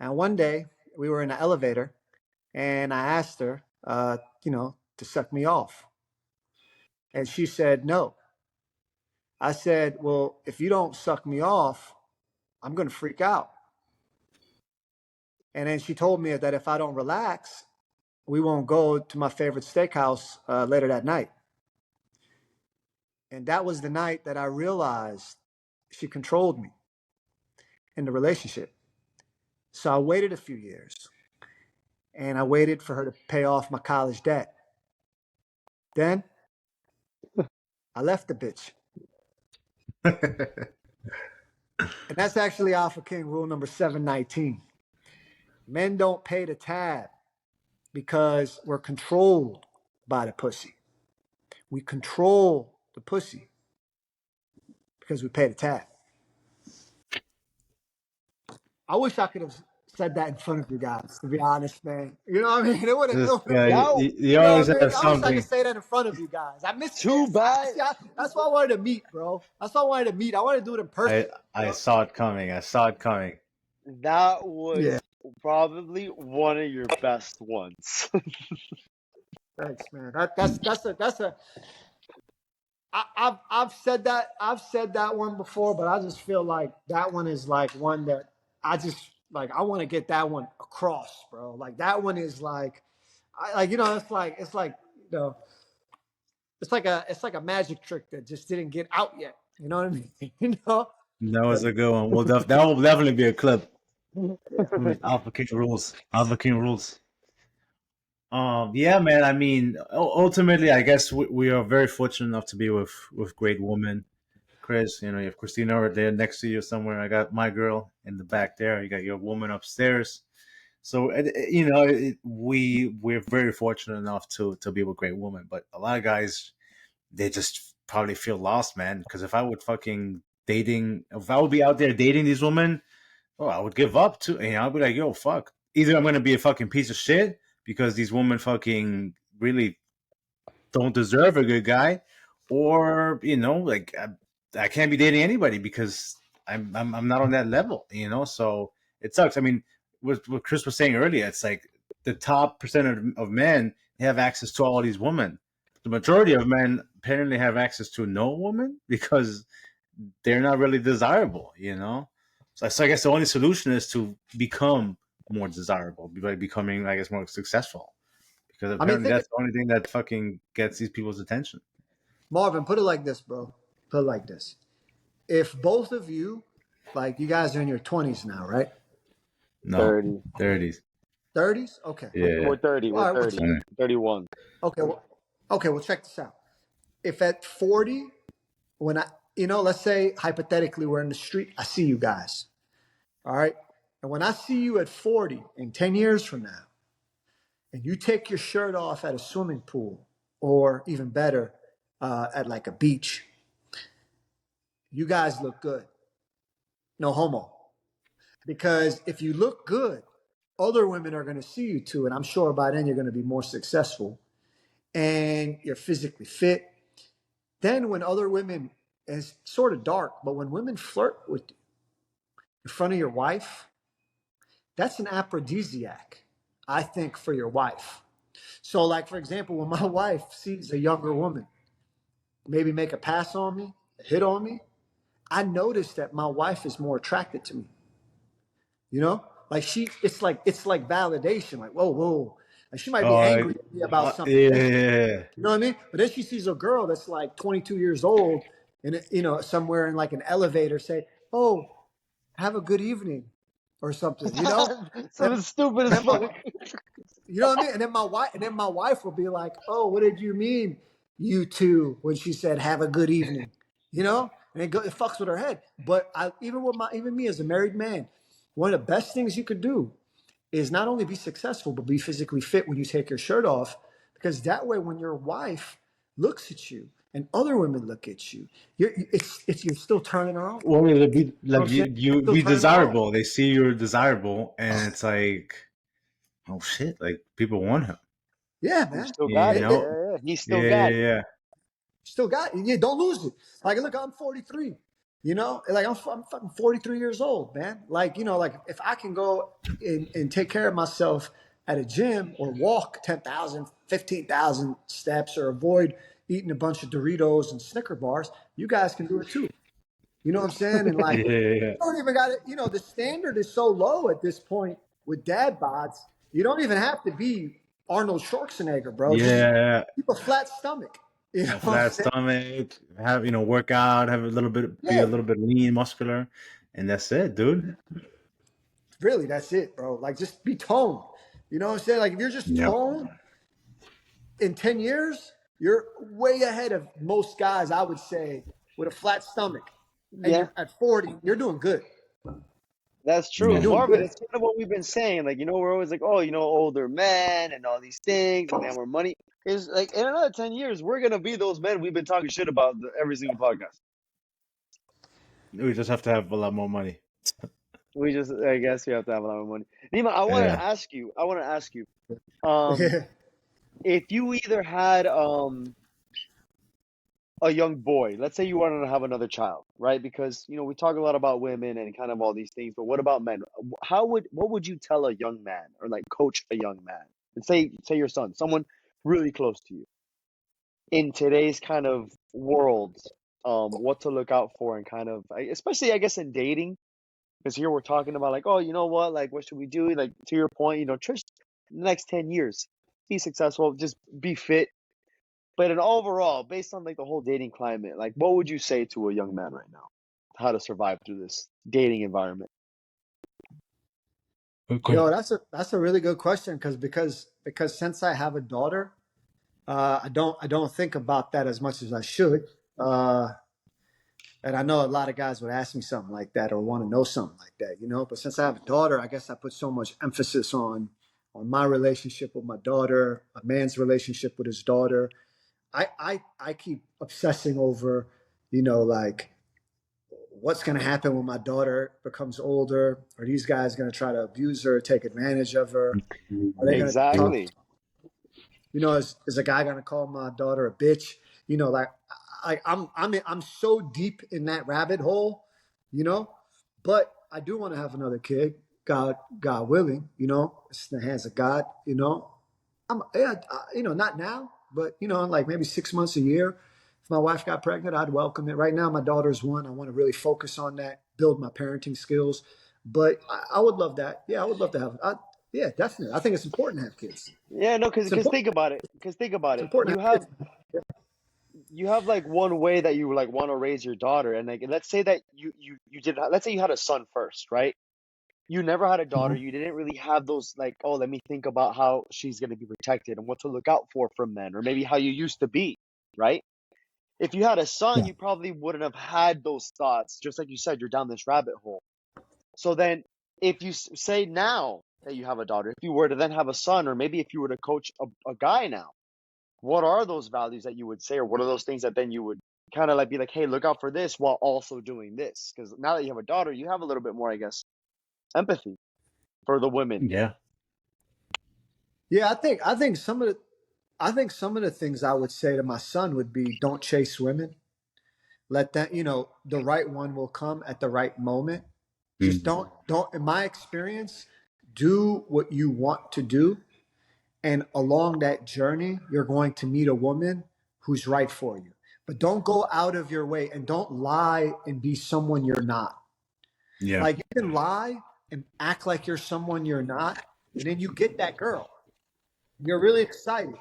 And one day we were in an elevator, and I asked her, to suck me off, and she said no. I said, well, if you don't suck me off, I'm going to freak out. And then she told me that if I don't relax, we won't go to my favorite steakhouse later that night. And that was the night that I realized she controlled me in the relationship. So I waited a few years and I waited for her to pay off my college debt. Then I left the bitch. And that's actually Alpha King rule number 719. Men don't pay the tab because we're controlled by the pussy. We control the pussy because we pay the tab. I wish I could have said that in front of you guys, to be honest, man. You know what I mean? It would have, This guy, been, That you you know always what I mean? have I wish I could something. say that in front of you guys. I miss too bad. that's why I wanted to meet, bro. That's why I wanted to meet. I wanted to do it in person. I saw it coming. I saw it coming. That was Yeah. probably one of your best ones. Thanks, man. That's a I've said that one before, but I just feel like that one is like one that I just like. I want to get that one across, bro. Like that one is like, it's like you know, it's like a magic trick that just didn't get out yet. You know what I mean? You know? That was a good one. That will definitely be a clip. Yeah. Alpha King rules. Alpha King rules. Yeah, man. I mean, ultimately, I guess we are very fortunate enough to be with great women. Chris, you have Christina over there next to you somewhere. I got my girl in the back there. You got your woman upstairs. So we're very fortunate enough to be with great women. But a lot of guys, they just probably feel lost, man. Because if I would be out there dating these women, oh, I would give up too. I'd be like, yo, fuck. Either I'm gonna be a fucking piece of shit because these women fucking really don't deserve a good guy, or like I can't be dating anybody because I'm not on that level. So it sucks. I mean, what Chris was saying earlier, it's like the top percent of men have access to all these women. The majority of men apparently have access to no woman because they're not really desirable. So I guess the only solution is to become more desirable by becoming, I guess, more successful. Because I mean, apparently that's the only thing that fucking gets these people's attention. Marvin, put it like this, bro. Put it like this. If both of you, like you guys are in your 20s now, right? No, 30. 30s. 30s? Okay. Yeah. We're 30. We're All right. 30. 31. Okay. Well, check this out. If at 40, when let's say hypothetically we're in the street, I see you guys. All right. And when I see you at 40 in 10 years from now, and you take your shirt off at a swimming pool, or even better, at like a beach, you guys look good. No homo. Because if you look good, other women are going to see you too. And I'm sure by then you're going to be more successful and you're physically fit. Then when other women, it's sort of dark, but when women flirt with you in front of your wife, that's an aphrodisiac, I think, for your wife. So, like, for example, when my wife sees a younger woman maybe make a pass on me, a hit on me, I notice that my wife is more attracted to me. Like it's like validation. Like, whoa. And she might be Oh, angry at me about something. yeah. You know what I mean? But then she sees a girl that's like 22 years old and, somewhere in like an elevator say, oh, have a good evening or something, So it's stupid And as then my, fuck. you know what I mean? And then my wife will be like, oh, what did you mean, you two, when she said, have a good evening, And it fucks with her head. But even me as a married man, one of the best things you could do is not only be successful, but be physically fit when you take your shirt off. Because that way, when your wife looks at you and other women look at you, you're still turning her on. Well, You know what like I'm saying? you Still be turning her on. desirable. They see you're desirable, and it's like, oh shit, like people want him. Yeah, You man. still got You it. It, know? Yeah. He still Yeah, got yeah, it. yeah. Still got it. Yeah, don't lose it. Like, look, I'm 43. You know, like I'm fucking 43 years old, man. Like, you know, like if I can go and take care of myself at a gym or walk 10,000, 15,000 steps or avoid eating a bunch of Doritos and Snicker bars, you guys can do it too. You know what I'm saying? And like, Yeah, you don't even got it. You know, the standard is so low at this point with dad bods. You don't even have to be Arnold Schwarzenegger, bro. Just yeah. keep a flat stomach. You know A what I'm flat saying? stomach, have work out, have a little bit, be a Yeah, little bit lean, muscular, and that's it, dude. really, that's it, bro. Like, just be toned. You know what I'm saying? Like, if you're just Yep. toned in 10 years, you're way ahead of most guys, I would say, with a flat stomach. And Yeah, you're at 40, you're doing good. that's You're true. Yeah. doing Marvin, good. it's kind of what we've been saying. Like, we're always like, oh, older men and all these things, and they have more money. Is like in another 10 years, we're gonna be those men we've been talking shit about every single podcast. We just have to have a lot more money. I guess, we have to have a lot of money. Nima, I want to Yeah. ask you. Um, if you either had a young boy, let's say you wanted to have another child, right? Because we talk a lot about women and kind of all these things, but what about men? What would you tell a young man, or like coach a young man? And say your son, someone really close to you, in today's kind of world, what to look out for, and kind of, especially I guess in dating, because here we're talking about like, oh, you know what, like what should we do? Like, to your point, Trish, the next 10 years, be successful, just be fit. But in overall, based on like the whole dating climate, like what would you say to a young man right now, how to survive through this dating environment? Yo, Okay. that's a really good question because since I have a daughter, I don't think about that as much as I should. And I know a lot of guys would ask me something like that or want to know something like that, you know. But since I have a daughter, I guess I put so much emphasis on my relationship with my daughter, a man's relationship with his daughter. I keep obsessing over, like what's going to happen when my daughter becomes older? Are these guys going to try to abuse her, take advantage of her? Are they going to talk? Exactly. Is a guy gonna call my daughter a bitch? Like I'm so deep in that rabbit hole, you know. But I do want to have another kid, God willing. It's in the hands of God. I'm yeah, not now, but like maybe 6 months, a year. If my wife got pregnant, I'd welcome it. Right now, my daughter's one. I want to really focus on that, build my parenting skills. But I would love that. Yeah, I would love to have. Yeah, definitely. I think it's important to have kids. Yeah, no, It's because important. think about it. Because think about It's it. important You to have have kids. you have like one way that you like want to raise your daughter, and like let's say that you did. Let's say you had a son first, right? You never had a daughter. Mhm. You didn't really have those like, oh, let me think about how she's going to be protected and what to look out for from men, or maybe how you used to be, right? If you had a son, Yeah. you probably wouldn't have had those thoughts. Just like you said, you're down this rabbit hole. So then, if you say now that you have a daughter, if you were to then have a son, or maybe if you were to coach a guy now, what are those values that you would say, or what are those things that then you would kind of like be like, hey, look out for this while also doing this? Because now that you have a daughter, you have a little bit more, I guess, empathy for the women. Yeah. Yeah, I think some of the things I would say to my son would be don't chase women. Let that, the right one will come at the right moment. Just Mm. don't in my experience, do what you want to do. And along that journey, you're going to meet a woman who's right for you. But don't go out of your way and don't lie and be someone you're not. Yeah. Like, you can lie and act like you're someone you're not, and then you get that girl. You're really excited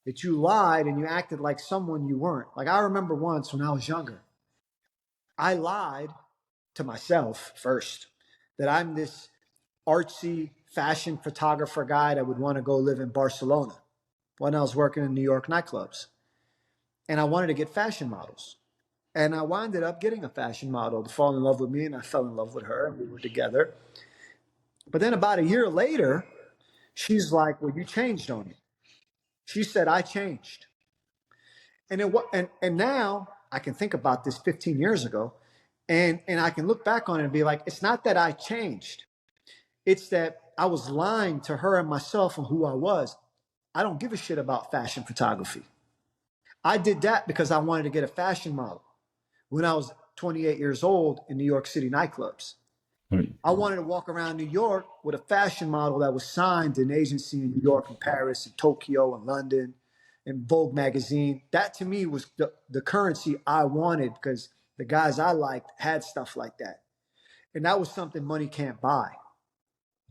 that you lied and you acted like someone you weren't. Like, I remember once when I was younger, I lied to myself first that I'm this artsy fashion photographer guy that would want to go live in Barcelona when I was working in New York nightclubs. And I wanted to get fashion models. And I wound up getting a fashion model to fall in love with me, and I fell in love with her, and we were together. But then about a year later, she's like, well, you changed on me. She said, I changed. And now I can think about this 15 years ago, and I can look back on it and be like, it's not that I changed. It's that I was lying to her and myself on who I was. I don't give a shit about fashion photography. I did that because I wanted to get a fashion model when I was 28 years old in New York City nightclubs. I wanted to walk around New York with a fashion model that was signed in an agency in New York and Paris and Tokyo and London and Vogue magazine. That to me was the currency I wanted because the guys I liked had stuff like that. And that was something money can't buy.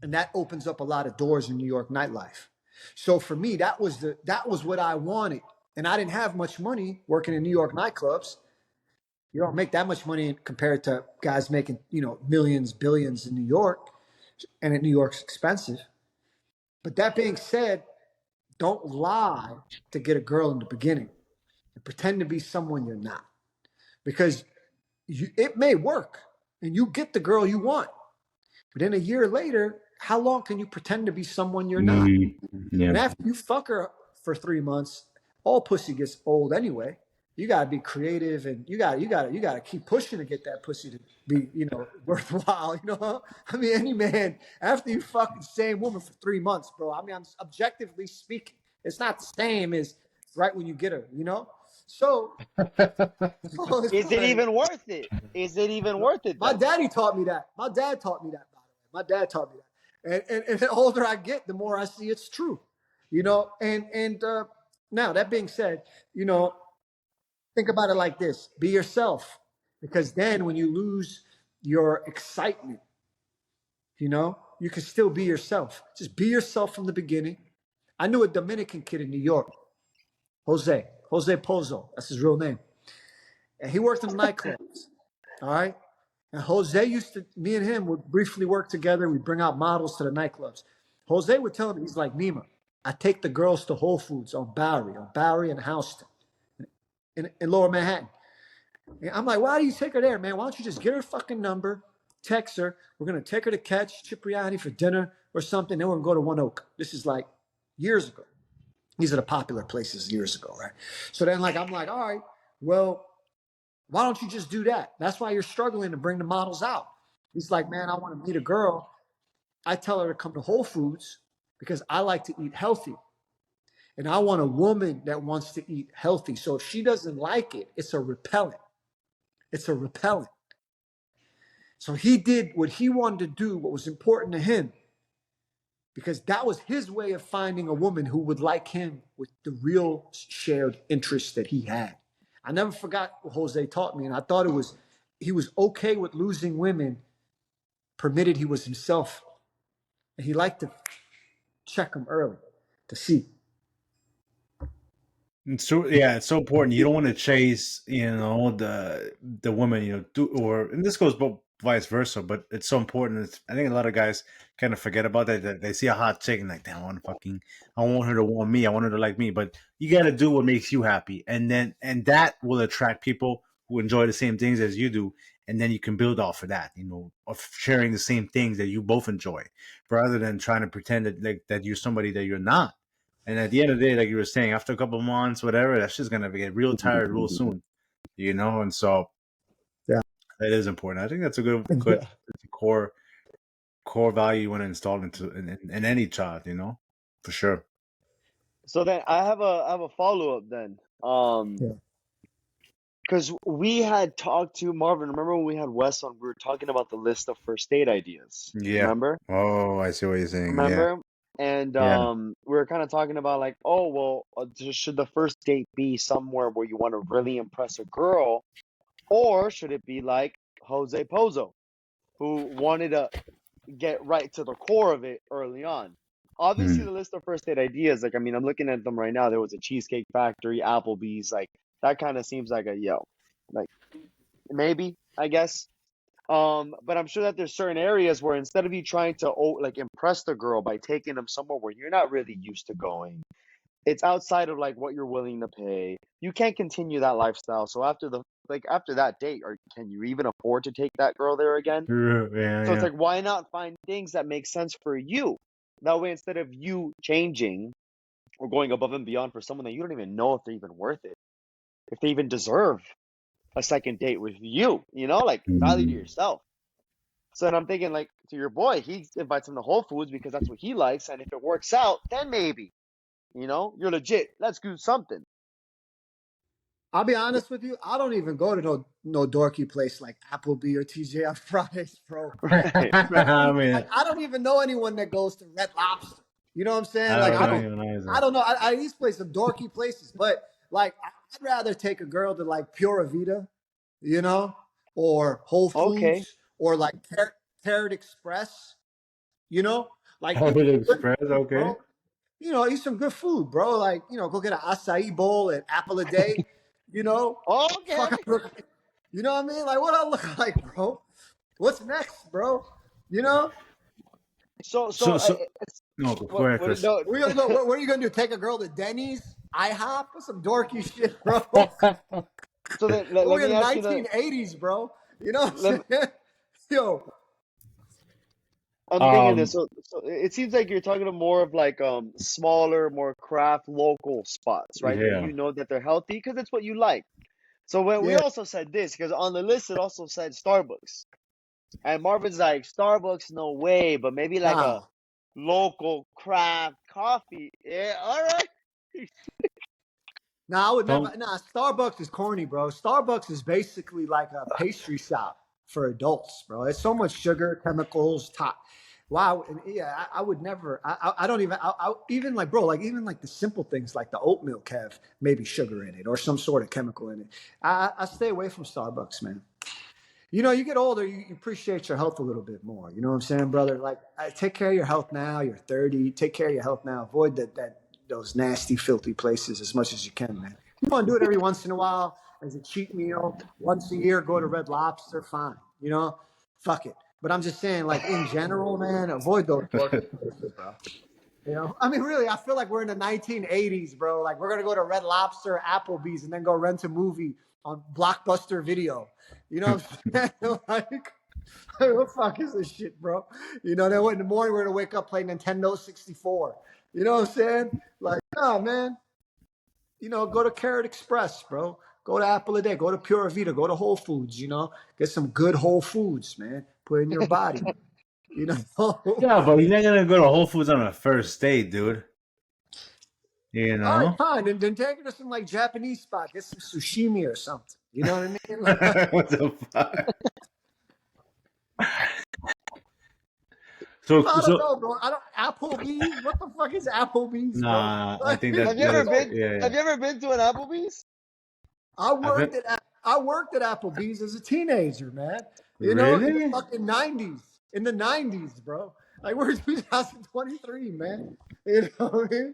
And that opens up a lot of doors in New York nightlife. So for me, that was what I wanted. And I didn't have much money working in New York nightclubs. You don't make that much money compared to guys making, millions, billions in New York. And New York's expensive. But that being said, don't lie to get a girl in the beginning and pretend to be someone you're not. Because it may work and you get the girl you want. But then a year later, how long can you pretend to be someone you're not? Yeah. And after you fuck her for 3 months, all pussy gets old anyway. You gotta be creative, and you gotta keep pushing to get that pussy to be, worthwhile. I mean, any man after you fuck the same woman for 3 months, bro. I mean, I'm objectively speaking, it's not the same as right when you get her. So, Is it even worth it? Is it even worth it my then? daddy taught me that. My dad taught me that. By the way, my dad taught me that. And the older I get, the more I see it's true. And now that being said, think about it like this: be yourself, because then when you lose your excitement, you can still be yourself. Just be yourself from the beginning. I knew a Dominican kid in New York, Jose Pozo. That's his real name, and he worked in nightclubs. All right. And me and him would briefly work together. We'd bring out models to the nightclubs. Jose would tell me, he's like, Nima, I take the girls to Whole Foods on Bowery and Houston in Lower Manhattan. And I'm like, why do you take her there, man? Why don't you just get her fucking number, text her. We're going to take her to catch Cipriani for dinner or something. Then we're going to go to One Oak. This is like years ago. These are the popular places years ago, right? So then I'm like, all right, well, why don't you just do that? That's why you're struggling to bring the models out. He's like, man, I want to meet a girl. I tell her to come to Whole Foods because I like to eat healthy. And I want a woman that wants to eat healthy. So if she doesn't like it, it's a repellent. It's a repellent. So he did what he wanted to do, what was important to him, because that was his way of finding a woman who would like him with the real shared interests that he had. I never forgot what Jose taught me, and I thought he was okay with losing women, permitted he was himself. And he liked to check them early to see. It's so important. You don't want to chase, the woman, and this goes both vice versa. But it's so important. I think a lot of guys kind of forget about that. That they see a hot chick and like, damn, I want her to want me. I want her to like me. But you got to do what makes you happy, and that will attract people who enjoy the same things as you do, and then you can build off of that. Of sharing the same things that you both enjoy, rather than trying to pretend that you're somebody that you're not. And at the end of the day, like you were saying, after a couple of months, whatever, that's just gonna get real tired real soon, And so Yeah. that is important. I think that's a good it's a core value you want to install in any child, for sure. So then I have a follow up then. Yeah. Because we had talked to Marvin. Remember when we had Wes on? We were talking about the list of first date ideas. Yeah. Remember? Oh, I see what you're saying. Yeah. Remember? And Yeah. we were kind of talking about like, oh well, should the first date be somewhere where you want to really impress a girl, or should it be like Jose Pozo, who wanted to get right to the core of it early on? Obviously, Hmm. the list of first date ideas, like I mean, I'm looking at them right now. There was a Cheesecake Factory, Applebee's, like that kind of seems like like maybe, I guess. But I'm sure that there's certain areas where instead of you trying to like impress the girl by taking them somewhere where you're not really used to going, it's outside of like what you're willing to pay. You can't continue that lifestyle. So after that date, or can you even afford to take that girl there again? Yeah. So it's Yeah. like, why not find things that make sense for you? That way, instead of you changing or going above and beyond for someone that you don't even know if they're even worth it, if they even deserve a second date with you, like value to Hmm. yourself. So then I'm thinking, like, to your boy, he invites him to Whole Foods because that's what he likes. And if it works out, then maybe, you're legit. Let's do something. I'll be honest with you. I don't even go to no dorky place like Applebee or TGI Fridays, bro. Right, right. I mean, I don't even know anyone that goes to Red Lobster. You know what I'm saying? I Like don't I know don't even I either. don't know. I these places some dorky places, but like I'd rather take a girl to like Pura Vida, you know, or Whole Okay. Foods, or like Carrot Express, you know, like eat Hollywood good Express, food, okay. bro. You know, eat some good food, bro. Like, you know, go get an acai bowl at Apple a Day, you know. Okay. Fucking look, you know what I mean? Like, what I look like, bro? What's next, bro? You know, So So no, go what ahead, what Chris. no. we gonna go. What are you gonna do? Take a girl to Denny's, IHOP, or some dorky shit, bro? So then let We're in me the ask you the 1980s, bro. You know what let, I'm saying? Yo, I'm thinking this. um, So it seems like you're talking to more of like smaller, more craft local spots, right? That yeah. you know that they're healthy because it's what you like. So when we yeah, also said this because on the list it also said Starbucks, and Marvin's like Starbucks, no way, but maybe like a nah. local craft coffee. Yeah, all right. Nah, I would never. Don't Nah, Starbucks is corny, bro. Starbucks is basically like a pastry shop for adults, bro. It's so much sugar, chemicals, top. Wow, and yeah, I would never. I don't even. Even like, bro, like even like the simple things like the oat milk have maybe sugar in it or some sort of chemical in it. I stay away from Starbucks, man. You know, you get older, you appreciate your health a little bit more. You know what I'm saying, brother? Like, take care of your health now. You're 30. Take care of your health now. Avoid that those nasty, filthy places as much as you can, man. You want to do it every once in a while as a cheat meal. Once a year, go to Red Lobster. Fine. You know, fuck it. But I'm just saying, like in general, man, avoid those dorky places, bro. You know, I mean, really, I feel like we're in the 1980s, bro. Like we're gonna go to Red Lobster, Applebee's, and then go rent a movie on Blockbuster Video. You know what I'm saying? Like, what the fuck is this shit, bro? You know, then in the morning we're gonna wake up playing Nintendo 64. You know what I'm saying? Like, oh man, you know, go to Carrot Express, bro. Go to Apple a Day. Go to Pura Vida. Go to Whole Foods. You know, get some good Whole Foods, man. Put in your body. You know. yeah, but you're not gonna go to Whole Foods on a first date, dude. You All right, know? fine. Then take her to some like Japanese spot. Get some sushimi or something. You know what I mean? Like, What the fuck? I don't So know, bro. I don't Applebee's. What the fuck is Applebee's, bro? nah, I Like, think Have that you that ever is been? yeah, yeah. Have you ever been to an Applebee's? I've been I worked at Applebee's as a teenager, man. You know, in the really? fucking 90s. In the 90s, bro. Like we're 2023, man. You know what I mean?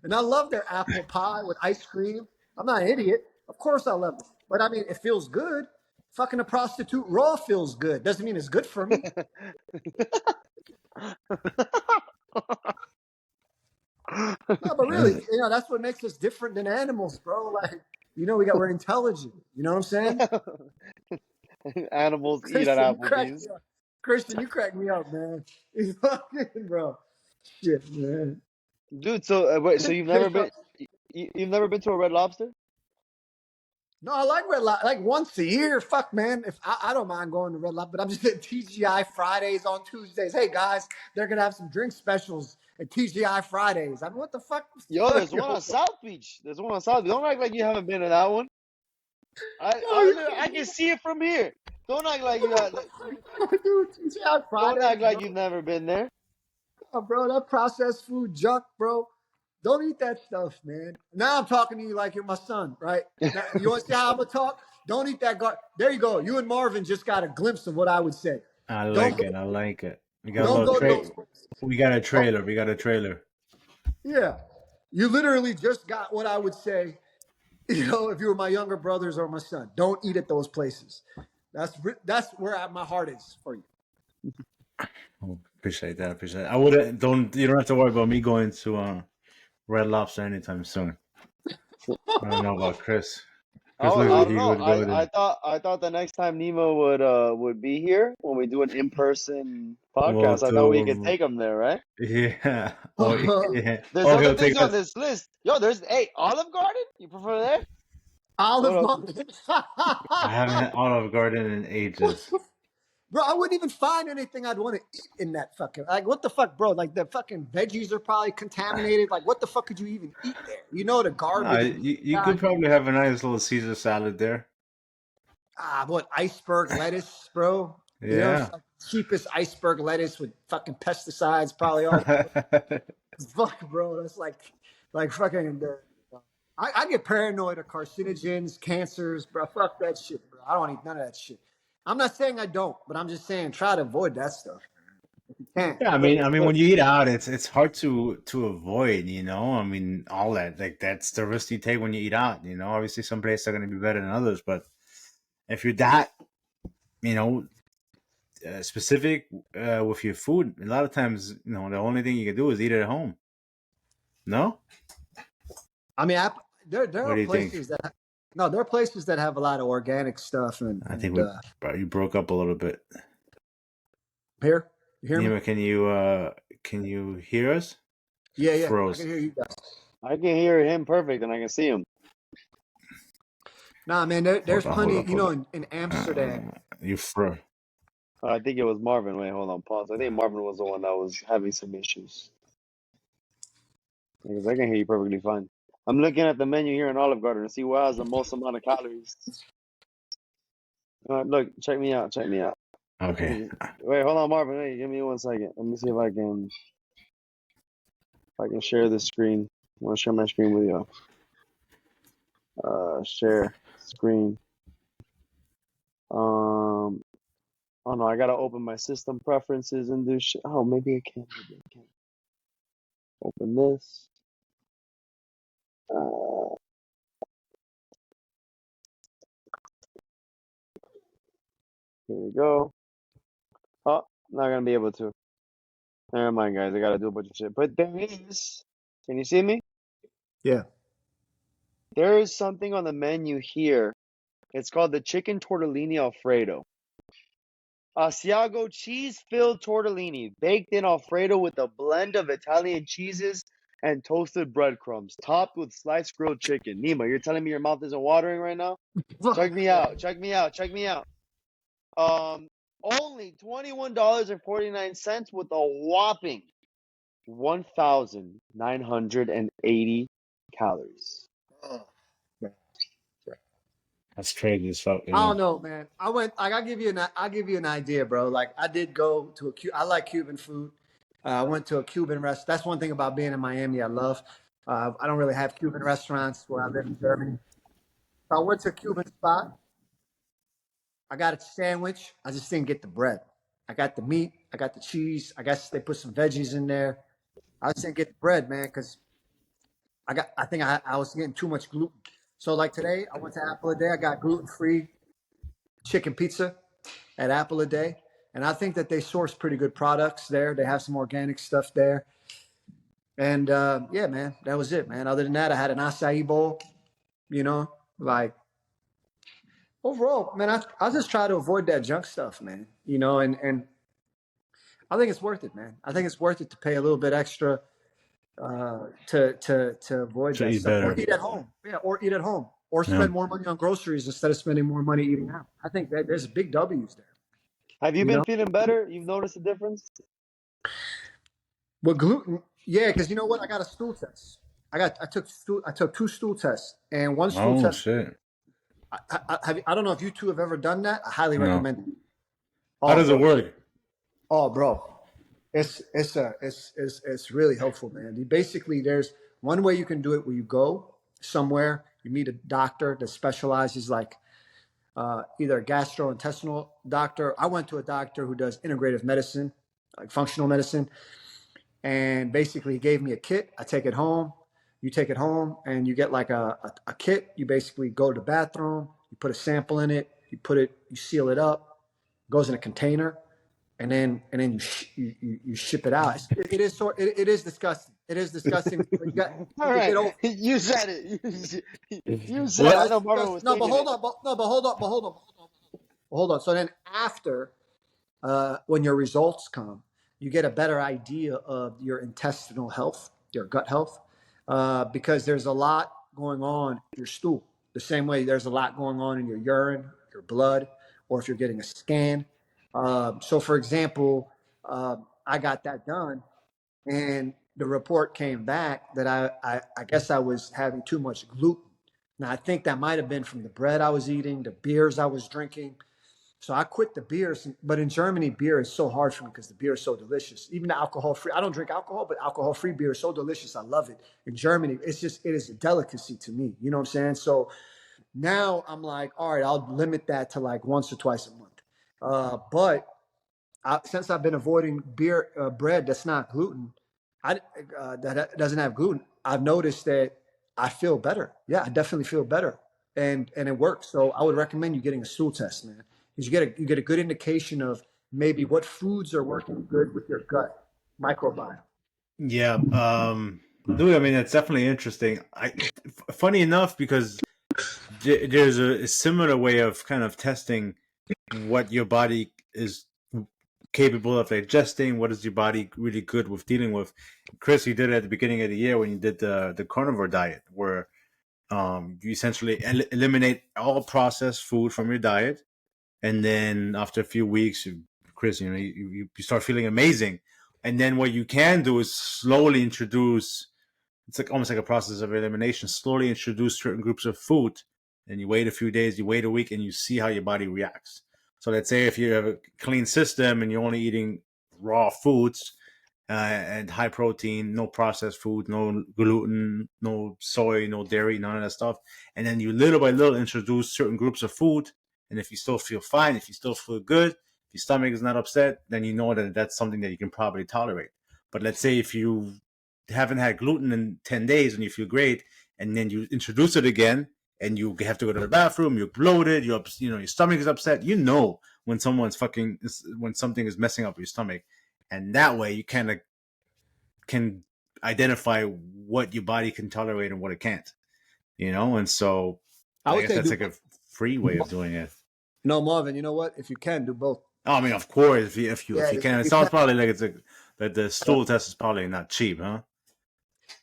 And I love their apple pie with ice cream. I'm not an idiot. Of course I love it. But I mean, it feels good. Fucking a prostitute raw feels good. Doesn't mean it's good for me. No, but really, you know, that's what makes us different than animals, bro. Like, you know, we're intelligent. You know what I'm saying? Animals eat at Christian, you crack Applebee's. me up. Christian, you crack me up, man. You fucking bro. Shit, man. Dude, so wait, so you've never been you've never been to a Red Lobster? No, I like Red Lobster. Like once a year, fuck, man. If I don't mind going to Red Lobster, but I'm just at TGI Fridays on Tuesdays. Hey guys, they're gonna have some drink specials at TGI Fridays. I mean, what the fuck? Yo, there's one Yo, on South Beach. There's one on South Beach. Don't act like you haven't been to that one. yo, you I can see it from here. Don't act like can't do TGI don't act Fridays, like bro. you've never been there. Oh, bro, that processed food junk, bro. Don't eat that stuff, man. Now I'm talking to you like you're my son, right? Now, you want to see how I'm gonna talk? Don't eat that There you go. You and Marvin just got a glimpse of what I would say. I Don't like go. it. I like it. We got a Don't little go to those places. we got a Oh, trailer. We got a trailer. yeah. You literally just got what I would say. You know, if you were my younger brothers or my son, don't eat at those places. That's where my heart is for you. Oh, appreciate that. Appreciate it. I wouldn't don't you don't have to worry about me going to Red Lobster anytime soon. I don't know about Chris. Chris looks I like don't he know. would go there. I thought the next time Nima would be here when we do an in-person Well, podcast. I thought we could to take him there, right? yeah. Oh yeah. There's Oh, other he'll things take on us. this list. Yo, there's Olive Garden. You prefer there? What Olive else? Garden. I haven't had Olive Garden in ages. Bro, I wouldn't even find anything I'd want to eat in that fucking. Like, what the fuck, bro? Like, the fucking veggies are probably contaminated. Like, what the fuck could you even eat there? You know, the No, garbage. you could probably have a nice little Caesar salad there. What iceberg lettuce, bro? You know, it's Yeah. like cheapest iceberg lettuce with fucking pesticides, probably all. Fuck, bro. That's like fucking. I get paranoid of carcinogens, cancers, bro. Fuck that shit, bro. I don't eat none of that shit. I'm not saying I don't, but I'm just saying try to avoid that stuff. If you can. Yeah, I mean, when you eat out, it's hard to avoid. I mean, all that like that's the risk you take when you eat out. Obviously, some places are going to be better than others, but if you're that, you know, specific with your food, a lot of times, the only thing you can do is eat it at home. No, I mean, there what are do you think? places that no, there are places that have a lot of organic stuff and I think you broke up a little bit. here. You hear me? Nima, can you hear us? Yeah, yeah. I Froze. can hear you guys. I can hear him perfect, and I can see him. Nah, man, there's plenty. You know, in Amsterdam. You froze. I think it was Marvin. Wait, hold on, pause. I think Marvin was the one that was having some issues. Because I can hear you perfectly fine. I'm looking at the menu here in Olive Garden to see what has the most amount of calories. Look, check me out. Check me out. Okay. Wait, hold on, Marvin. Wait, give me 1 second. Let me see if I can share this screen. I want to share my screen with you. Share screen. Oh no, I gotta open my system preferences and do shit. Oh, maybe I can. Maybe I can. Open this. Here we go. Oh, not gonna be able to. Never mind, guys. I gotta do a bunch of shit. But there is. Can you see me? Yeah. There is something on the menu here. It's called the chicken tortellini Alfredo. Asiago cheese-filled tortellini, baked in Alfredo with a blend of Italian cheeses and toasted breadcrumbs, topped with sliced grilled chicken. Nima, you're telling me your mouth isn't watering right now? Check me out. Check me out. Check me out. Only $21.49 with a whopping 1,980 calories. Oh, That's crazy as fuck. I don't know, man. I went. Like, I'll give you an idea, bro. Like, I did go to I like Cuban food. I went to a Cuban restaurant. That's one thing about being in Miami. I love. I don't really have Cuban restaurants where I live in Germany. So I went to a Cuban spot. I got a sandwich. I just didn't get the bread. I got the meat. I got the cheese. I guess they put some veggies in there. I just didn't get the bread, man, because I think I was getting too much gluten. So like today, I went to Apple a Day. I got gluten-free chicken pizza at Apple a Day. And I think that they source pretty good products there. They have some organic stuff there. And yeah, man, that was it, man. Other than that, I had an acai bowl, like overall, man, I just try to avoid that junk stuff, man. And I think it's worth it, man. I think it's worth it to pay a little bit extra to avoid To that eat stuff. Or better. eat at home. Yeah, or eat at home. Or Yeah. spend more money on groceries instead of spending more money eating out. I think that there's big W's there. Have you You been know? feeling better? You've noticed a difference? With gluten, yeah, because you know what? I got a stool test. I took two stool tests, and one stool Oh test. shit. I don't know if you two have ever done that. I highly No. recommend it. How Oh, does it bro. work? Oh, bro. It's really helpful, man. Basically, there's one way you can do it where you go somewhere, you meet a doctor that specializes like either a gastrointestinal doctor. I went to a doctor who does integrative medicine, like functional medicine. And basically he gave me a kit. I take it home. You take it home and you get like a kit. You basically go to the bathroom, you put a sample in it, you seal it up, it goes in a container, and then you ship it out. It is disgusting. It is disgusting. But All you right, get over. you said it. You said No, it. I What? know it's Marvin disgusting. was No, but thinking hold it. on. Hold on. So then after when your results come, you get a better idea of your intestinal health, your gut health, because there's a lot going on in your stool. The same way there's a lot going on in your urine, your blood, or if you're getting a scan. So, for example, I got that done, and the report came back that I guess I was having too much gluten. Now, I think that might have been from the bread I was eating, the beers I was drinking. So I quit the beers, but in Germany, beer is so hard for me because the beer is so delicious. Even the alcohol free, I don't drink alcohol, but alcohol free beer is so delicious. I love it. In Germany, it is a delicacy to me. You know what I'm saying? So now I'm like, all right, I'll limit that to like once or twice a month. But since I've been avoiding beer, bread that's not gluten, that doesn't have gluten, I've noticed that I feel better. Yeah, I definitely feel better, and it works. So I would recommend you getting a stool test, man, because you get a good indication of maybe what foods are working good with your gut microbiome. Yeah, dude. I mean, it's definitely interesting. Funny enough, because there's a similar way of kind of testing what your body is capable of digesting. What is your body really good with dealing with? Chris, you did it at the beginning of the year when you did the carnivore diet, where you essentially eliminate all processed food from your diet, and then after a few weeks, Chris, you start feeling amazing. And then what you can do is slowly introduce. It's like almost like a process of elimination. Slowly introduce certain groups of food, and you wait a few days, you wait a week, and you see how your body reacts. So let's say if you have a clean system and you're only eating raw foods, and high protein, no processed food, no gluten, no soy, no dairy, none of that stuff. And then you little by little introduce certain groups of food. And if you still feel fine, if you still feel good, if your stomach is not upset, then you know that that's something that you can probably tolerate. But let's say if you haven't had gluten in 10 days and you feel great, and then you introduce it again, and you have to go to the bathroom, you're bloated, your stomach is upset. You know when when something is messing up your stomach, and that way you kind of can identify what your body can tolerate and what it can't. And so I I would guess say that's do like a free way of doing it. no, Marvin. You know what? If you can, do both. Oh, I mean, of course, if Yeah, you can. if It you sounds can. probably like that the stool test is probably not cheap, huh?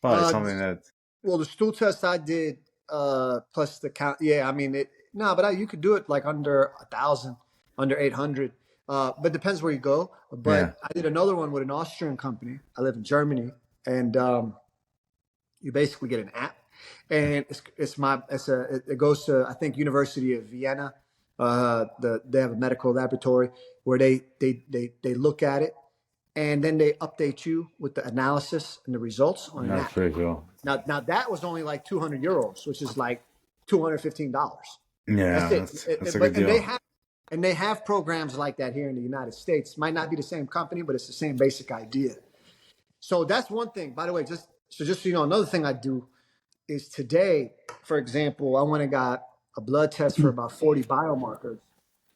Probably Uh, something that. Well, the stool test I did, plus the count. Yeah, I mean it. No, but you could do it like under 1,000, under 800. But depends where you go. Yeah, But I did another one with an Austrian company. I live in Germany, and you basically get an app, and it goes to, I think, University of Vienna. They have a medical laboratory where they look at it, and then they update you with the analysis and the results on an that's app. pretty cool. Now that was only like 200 euros, which is like $215. That's Yeah, it. that's a good But deal. and they have programs like that here in the United States. Might not be the same company, but it's the same basic idea. So that's one thing. By the way, just so you know, another thing I do is today, for example, I went and got a blood test for about 40 biomarkers.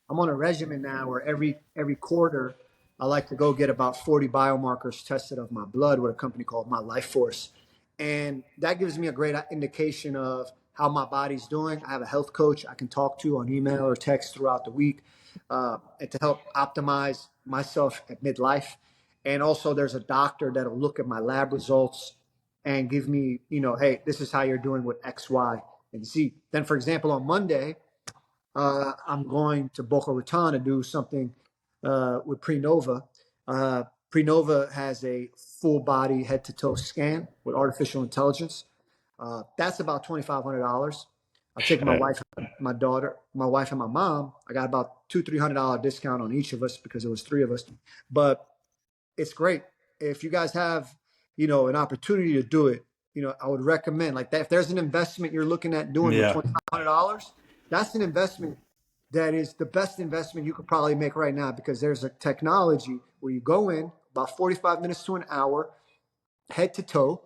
I'm on a regimen now where every quarter I like to go get about 40 biomarkers tested of my blood with a company called My Life Force. And that gives me a great indication of how my body's doing. I have a health coach I can talk to on email or text throughout the week, and to help optimize myself at midlife. And also, there's a doctor that'll look at my lab results and give me, hey, this is how you're doing with X, Y, and Z. Then, for example, on Monday, I'm going to Boca Raton to do something with Prenova. Prenova has a full body head to toe scan with artificial intelligence. That's about $2,500. I'm taking my Shit. wife, my wife and my mom. I got about $300 discount on each of us because it was three of us. But it's great if you guys have, an opportunity to do it. I would recommend like that. If there's an investment you're looking at doing with Yeah, $2,500, that's an investment that is the best investment you could probably make right now, because there's a technology where you go in about 45 minutes to an hour, head to toe.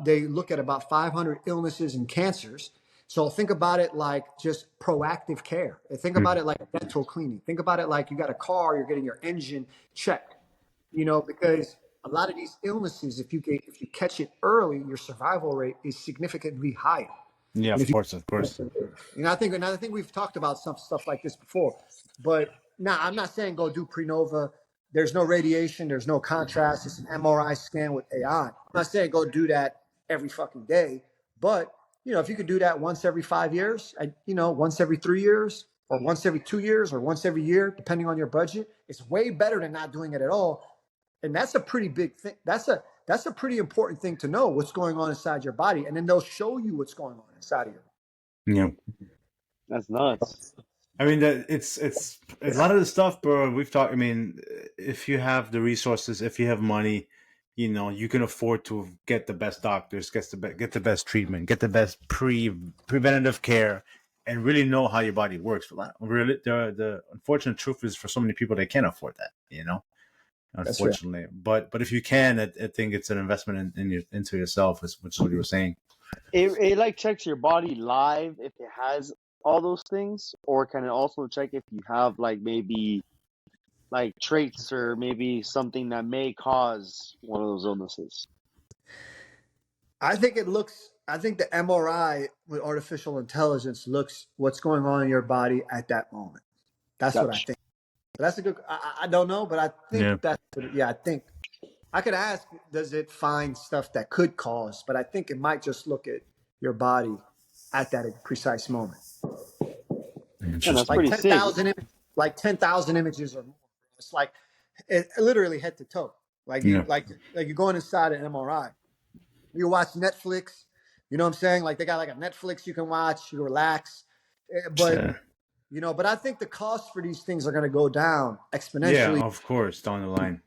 They look at about 500 illnesses and cancers. So think about it like just proactive care. Think about it like dental cleaning. Think about it like you got a car, you're getting your engine checked. Because a lot of these illnesses, if you catch it early, your survival rate is significantly higher. yeah, And of if you, course, of course. I think we've talked about some stuff like this before, but now I'm not saying go do Prenova. There's no radiation, there's no contrast. It's an MRI scan with AI. I'm not saying go do that every fucking day, but if you could do that once every 5 years, once every 3 years, or once every 2 years or once every year, depending on your budget, it's way better than not doing it at all. And that's a pretty big thing. That's a pretty important thing to know what's going on inside your body. And then they'll show you what's going on inside of you. Yeah. That's nuts. I mean, that it's a lot of the stuff, bro. We've talked. I mean, if you have the resources, if you have money, you know, you can afford to get the best doctors, get the best treatment, get the best preventative care, and really know how your body works. Really, the unfortunate truth is, for so many people, they can't afford that. You know, unfortunately. But if you can, I think it's an investment into yourself, which is what you were saying. It like checks your body live if it has all those things, or can it also check if you have like maybe like traits or maybe something that may cause one of those illnesses? I think the MRI with artificial intelligence looks what's going on in your body at that moment. That's what I Gotcha. think. But that's a good. I don't know, but I think Yeah. I think I could ask, does it find stuff that could cause? But I think it might just look at your body at that precise moment. And that's Interesting. Like pretty sick. 10,000 images or more. It's like literally head to toe. Like Yeah. you're going inside an MRI. You watch Netflix. You know what I'm saying? Like they got like a Netflix you can watch. You relax. But Yeah. you know, but I think the costs for these things are going to go down Yeah, exponentially. of course, down the line.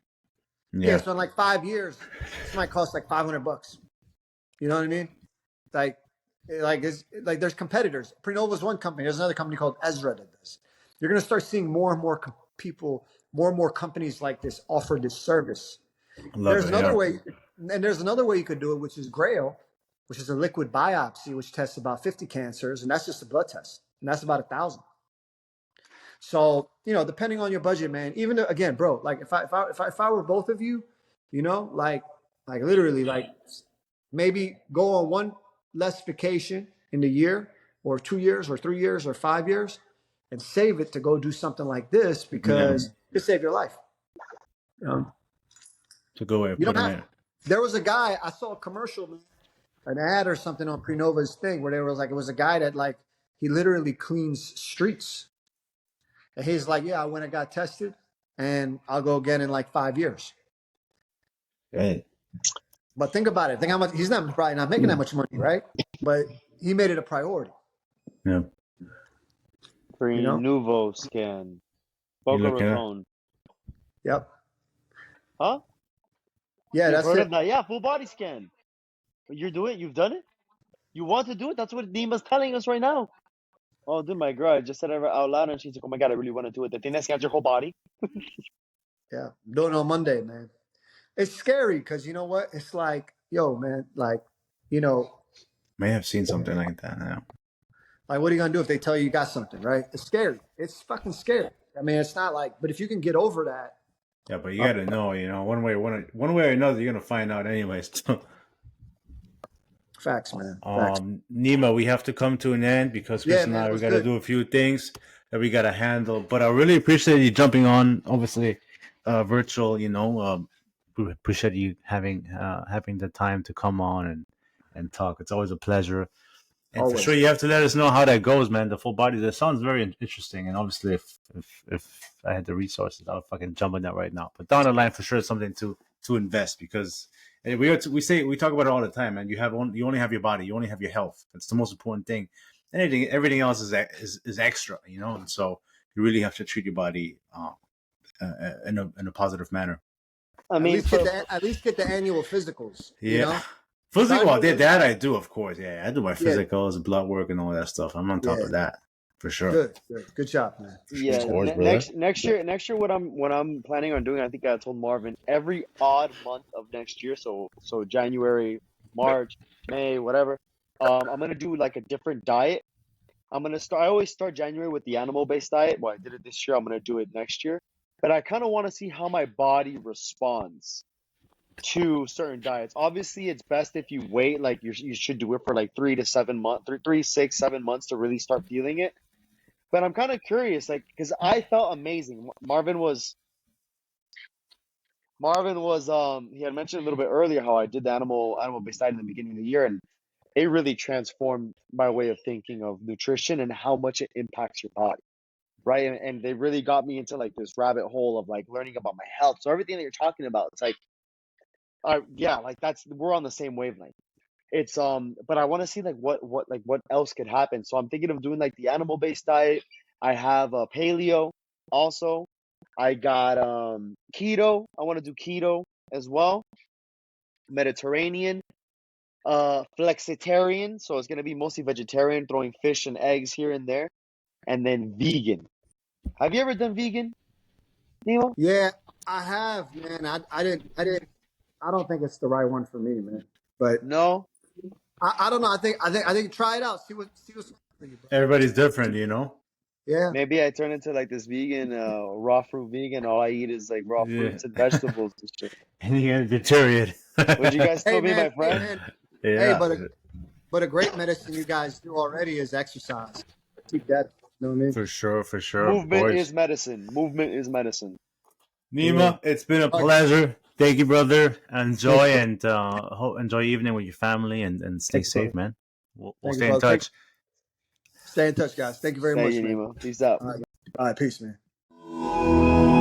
Yeah. Yeah. So in like 5 years, this might cost like $500. You know what I mean? Like it's like there's competitors. Prenova is one company. There's another company called Ezra that does. You're going to start seeing more and more people, more and more companies like this offer this service. Love There's it. another Yeah. way, and there's another way you could do it, which is Grail, which is a liquid biopsy, which tests about 50 cancers, and that's just a blood test, and that's about 1,000. So you know, depending on your budget, man. Even though, again, bro, like if I were both of you, you know, like literally, like maybe go on one less vacation in the year, or 2 years, or 3 years, or 5 years, and save it to go do something like this Yeah. because it save your life. It's a good way of You don't putting have. it. There was a guy I saw a commercial, an ad or something on Prenova's thing where there was like it was a guy that like he literally cleans streets, and he's like, yeah, I went and got tested, and I'll go again in like 5 years. Right. But think about it. Think how much he's not probably not making that much money, right? But he made it a priority. Yeah. You know? Nouveau scan. You Boca looking at? Raton. Yep. Huh? Yeah, You've that's heard it. of that? Yeah, full body scan. But you're doing it? You've done it? You want to do it? That's what Nima's telling us right now. Oh, dude, my girl, I just said it out loud, and she's like, oh my God, I really want to do it. The thing that scans your whole body. Yeah. Doing it on Monday, man. It's scary because you know what? It's like, yo, man, like, you know, May have seen something like that now. like, what are you gonna do if they tell you got something, right? It's scary. It's fucking scary. I mean, it's not like, but if you can get over that, Yeah, but you gotta know, you know, one way or another, you're gonna find out anyways. facts, man. Facts. Nima, we have to come to an end because Chris Yeah, and man, I it we was gotta good. do a few things that we gotta handle. But I really appreciate you jumping on, obviously, virtual. You know, we appreciate you having the time to come on and talk. It's always a pleasure. And for Always. sure, you have to let us know how that goes, man. The full body. That sounds very interesting. And obviously, if I had the resources, I would fucking jump on that right now. But down the line, for sure, it's something to invest because we talk about it all the time, man. You only have your body. You only have your health. It's the most important thing. Everything else is extra, you know. And so you really have to treat your body in a positive manner. I mean, At least get the annual physicals. Yeah. You know, Physical, Time to- that I do, of course. Yeah, I do my Yeah. physicals, blood work, and all that stuff. I'm on top Yeah. of that for sure. good job, man. yeah. Of course, brother. Next year, what I'm planning on doing, I think I told Marvin, every odd month of next year, so January, March, May, whatever. I'm gonna do like a different diet. I'm gonna start. I always start January with the animal-based diet. Well, I did it this year. I'm gonna do it next year. But I kind of want to see how my body responds to certain diets. Obviously, it's best if you wait. Like you should do it for like 3 to 7 months, 3, 6, 7 months to really start feeling it. But I'm kind of curious, like, because I felt amazing. Marvin was he had mentioned a little bit earlier how I did the animal-based diet in the beginning of the year, and it really transformed my way of thinking of nutrition and how much it impacts your body. right? And they really got me into like this rabbit hole of like learning about my health. So everything that you're talking about, it's like, yeah, like we're on the same wavelength. It's but I want to see like what else could happen. So I'm thinking of doing like the animal based diet. I have paleo also. I got keto. I want to do keto as well. Mediterranean, flexitarian. So it's gonna be mostly vegetarian, throwing fish and eggs here and there, and then vegan. Have you ever done vegan, Nima? Yeah, I have, man. I don't think it's the right one for me, man. But No. I don't know. I think try it out. See what's for you, brother. Everybody's different, you know. Yeah. Maybe I turn into like this vegan, raw fruit vegan. All I eat is like raw Yeah, fruits and vegetables and shit. and you're gonna deteriorate. Would you guys Hey still be man. my Hey friend? man. Hey, Yeah, but a great medicine you guys do already is exercise. Keep that. You know what I mean? for sure, of Movement is course. medicine. Movement is medicine. Yeah. Nima, it's been a All right. pleasure. Thank you, brother. Thank Enjoy you, bro. and enjoy your evening with your family and stay Thank you, safe, brother. man. We'll Thank you, stay in brother. touch. Stay in touch, guys. Thank you very Thank much, you, man. Nima. Peace out. All right. All right. Peace, man.